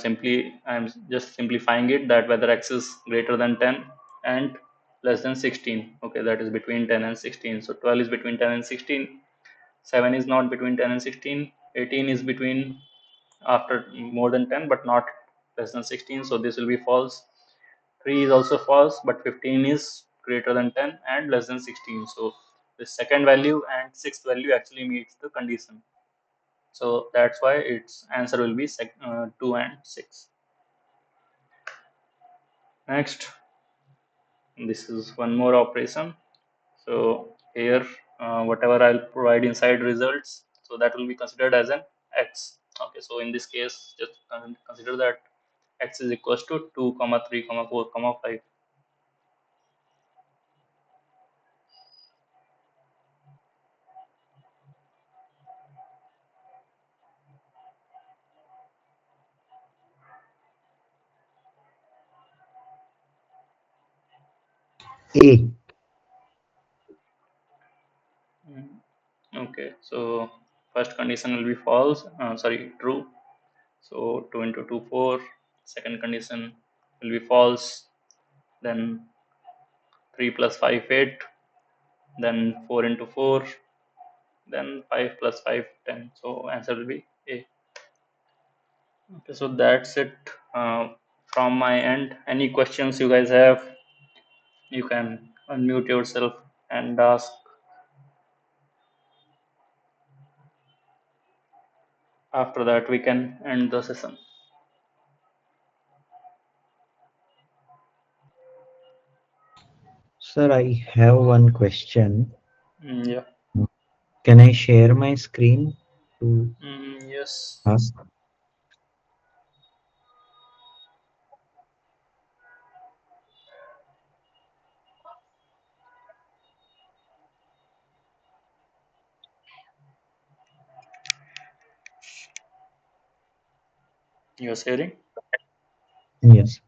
just simplifying it that whether x is greater than 10 and less than 16. Okay, that is between 10 and 16. So 12 is between 10 and 16. 7 is not between 10 and 16. 18 is between after more than 10 but not less than 16, so this will be false. 3 is also false, but 15 is greater than 10 and less than 16, so the second value and sixth value actually meets the condition, so that's why its answer will be 2 and 6. Next, this is one more operation. So here, whatever I'll provide inside results, so that will be considered as an x. Okay, so in this case, just consider that x is equals to 2 comma 3 comma 4 comma 5. A. Okay, so first condition will be false, sorry, true. So 2 into 2 4. Second condition will be false. Then 3 plus 5 8. Then 4 into 4. Then 5 plus 5 10. So answer will be A. Okay, so that's it from my end. Any questions you guys have, you can unmute yourself and ask. After that, we can end the session. Sir, I have one question. Yeah. Can I share my screen to Yes. ask? You're sharing? Yes.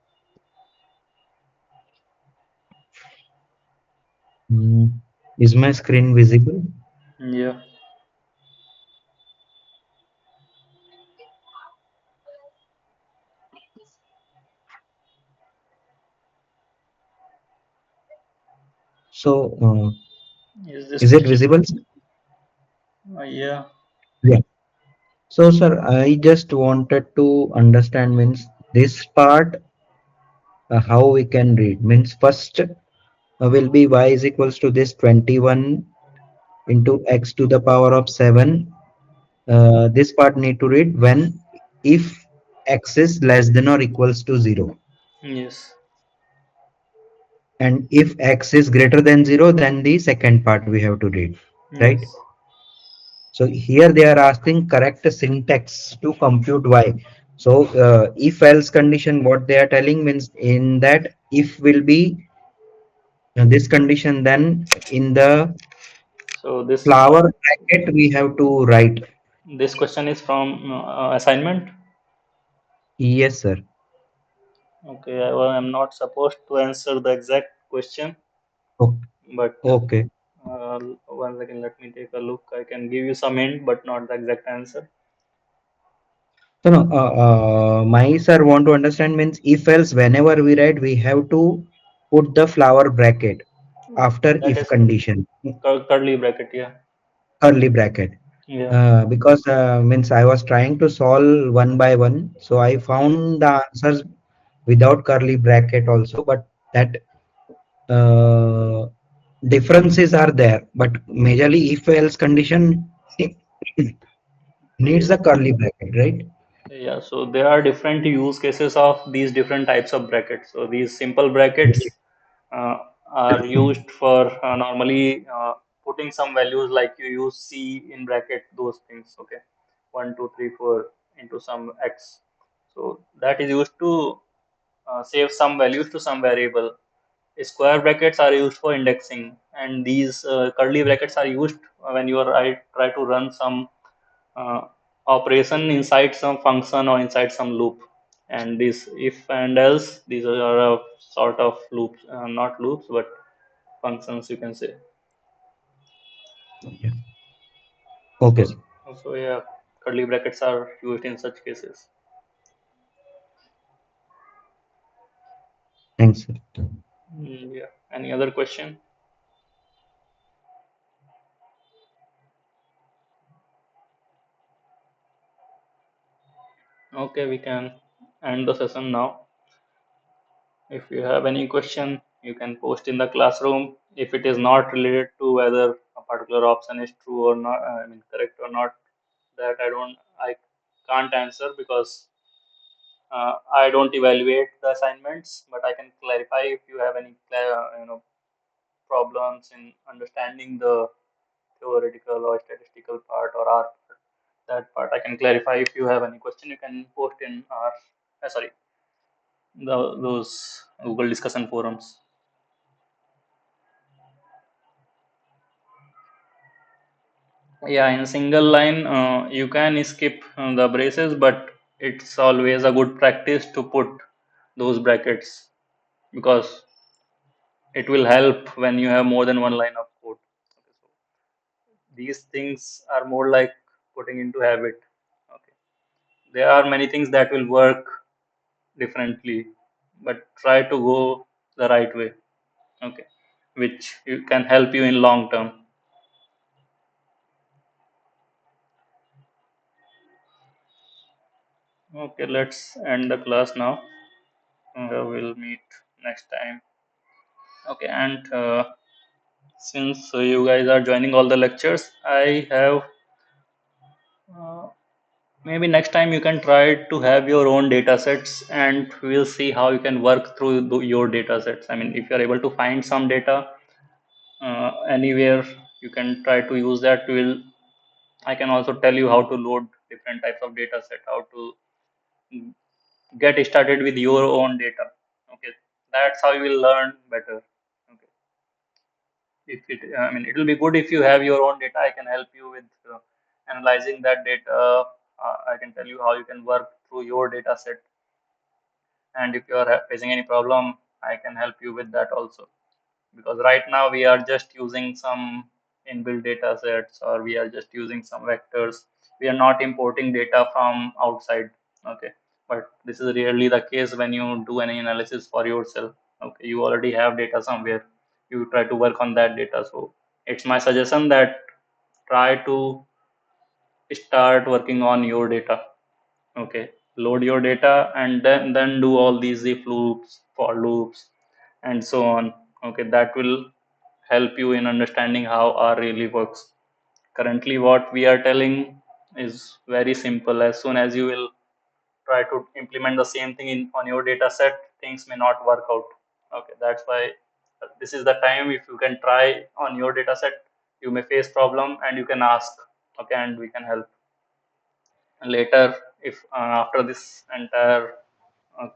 Mm, is my screen visible? Yeah. So, Is this is it question? visible, sir? Yeah. Yeah. So, sir, I just wanted to understand means this part, how we can read means first will be y is equals to this 21 into x to the power of 7. This part need to read when if x is less than or equals to 0, Yes. and if x is greater than 0, then the second part we have to read, right? Yes. So here they are asking correct syntax to compute y. So if else condition, what they are telling means in that if will be this condition, then in the So this flower bracket we have to write. this question is from assignment. Yes, sir. Okay, I'm not supposed to answer the exact question, O- but Okay. one second, let me take a look. I can give you some hint, but not the exact answer. So no, my sir want to understand means if else whenever we write we have to put the flower bracket after That if is condition, curly bracket. Yeah. curly bracket. Yeah. Because means I was trying to solve one by one, so I Mm. found the answers without curly bracket also, but that uh, differences are there. But majorly if else condition needs Yes. a curly bracket, right? Yeah, so there are different use cases of these different types of brackets. So these simple brackets uh, are used for normally putting some values like you use C in bracket, those things. Okay, 1, 2, 3, 4 into some X. So that is used to save some values to some variable. Square brackets are used for indexing. and these curly brackets are used when you are try to run some uh, operation inside some function or inside some loop. And this if and else, these are a sort of loops, not loops but functions, you can say. Yeah. Okay, So, sir. so yeah, curly brackets are used in such cases. Thanks, sir. Yeah. Any other question? Okay, we can end the session now. If you have any question, you can post in the classroom. If it is not related to whether a particular option is true or not, I mean correct or not, that I can't answer because I don't evaluate the assignments, but I can clarify if you have any problems in understanding the theoretical or statistical part or R part. That part I can clarify. If you have any question, you can post in our sorry, those Google discussion forums. Yeah, in single line, you can skip the braces, but it's always a good practice to put those brackets because it will help when you have more than one line of code. Okay, so these things are more like putting into habit. Okay, there are many things that will work differently, but try to go the right way. Okay, which you can help you in long term. Okay, let's end the class now. We'll meet next time. Okay, and since you guys are joining all the lectures, I have uh, maybe next time you can try to have your own data sets, and we'll see how you can work through your data sets. I mean, if you're able to find some data anywhere, you can try to use that. I can also tell you how to load different types of data set, how to get started with your own data. Okay, that's how you will learn better. Okay, if it I mean it will be good if you have your own data. I can help you with analyzing that data. I can tell you how you can work through your data set, and if you are facing any problem, I can help you with that also, because right now we are just using some inbuilt data sets, or we are just using some vectors. We are not importing data from outside. Okay, but this is rarely the case when you do any analysis for yourself. Okay, you already have data somewhere, you try to work on that data. So it's my suggestion that try to start working on your data. Okay, load your data and then do all these if loops, for loops, and so on. Okay, that will help you in understanding how R really works. Currently what we are telling is very simple. As soon as you will try to implement the same thing on your data set, things may not work out. Okay, that's why this is the time. If you can try on your data set, you may face problem and you can ask. Okay, and we can help later if after this entire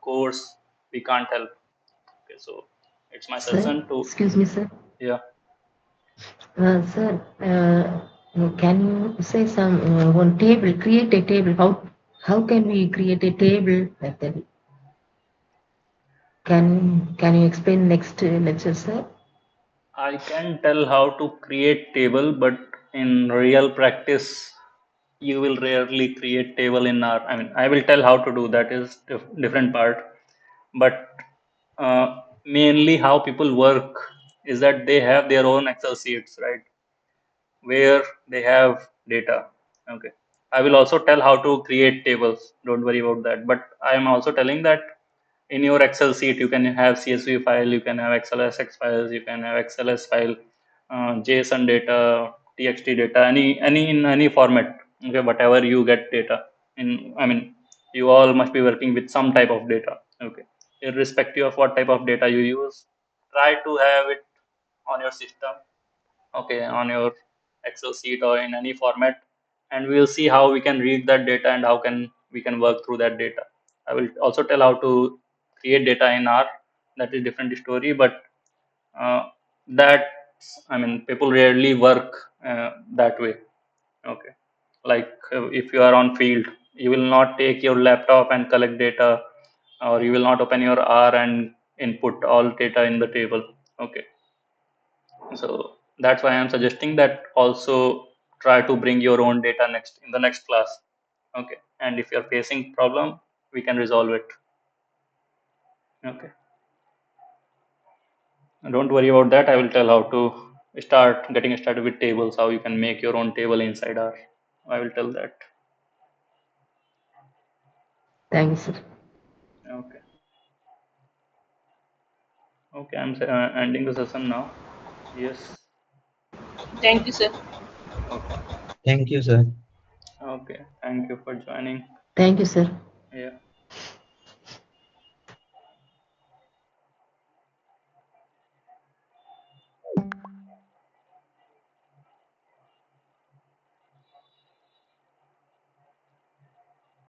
course we can't help. Okay, so it's my Sir, suggestion to, excuse me, sir. yeah. Sir, can you say some one table? Create a table. How can we create a table like that? Can you explain next lecture, sir? I can tell how to create table, but in real practice you will rarely create table in R. I mean, I will tell how to do that is different part, but mainly how people work is that they have their own Excel sheets, right, where they have data. Okay, I will also tell how to create tables. Don't worry about that. But I am also telling that in your Excel sheet you can have CSV file, you can have XLSX files, you can have XLS file, JSON data, TXT data, any in any format. Okay, whatever you get data in. I mean, you all must be working with some type of data. Okay, irrespective of what type of data you use, try to have it on your system. Okay, on your Excel sheet or in any format, and we'll see how we can read that data and how can we can work through that data. I will also tell how to create data in R. That is different story, but uh, that I mean, people rarely work that way. Okay, like if you are on field, you will not take your laptop and collect data, or you will not open your R and input all data in the table. Okay, so that's why I'm suggesting that also try to bring your own data next in the next class. Okay, and if you're facing problem, we can resolve it. Okay, don't worry about that. I will tell how to start getting started with tables, how you can make your own table inside R. I will tell that. Thank you, sir. Okay, okay, I'm ending the session now. Yes. Thank you, sir. Okay. Thank you, sir. Okay. Thank you for joining. Thank you, sir. Yeah.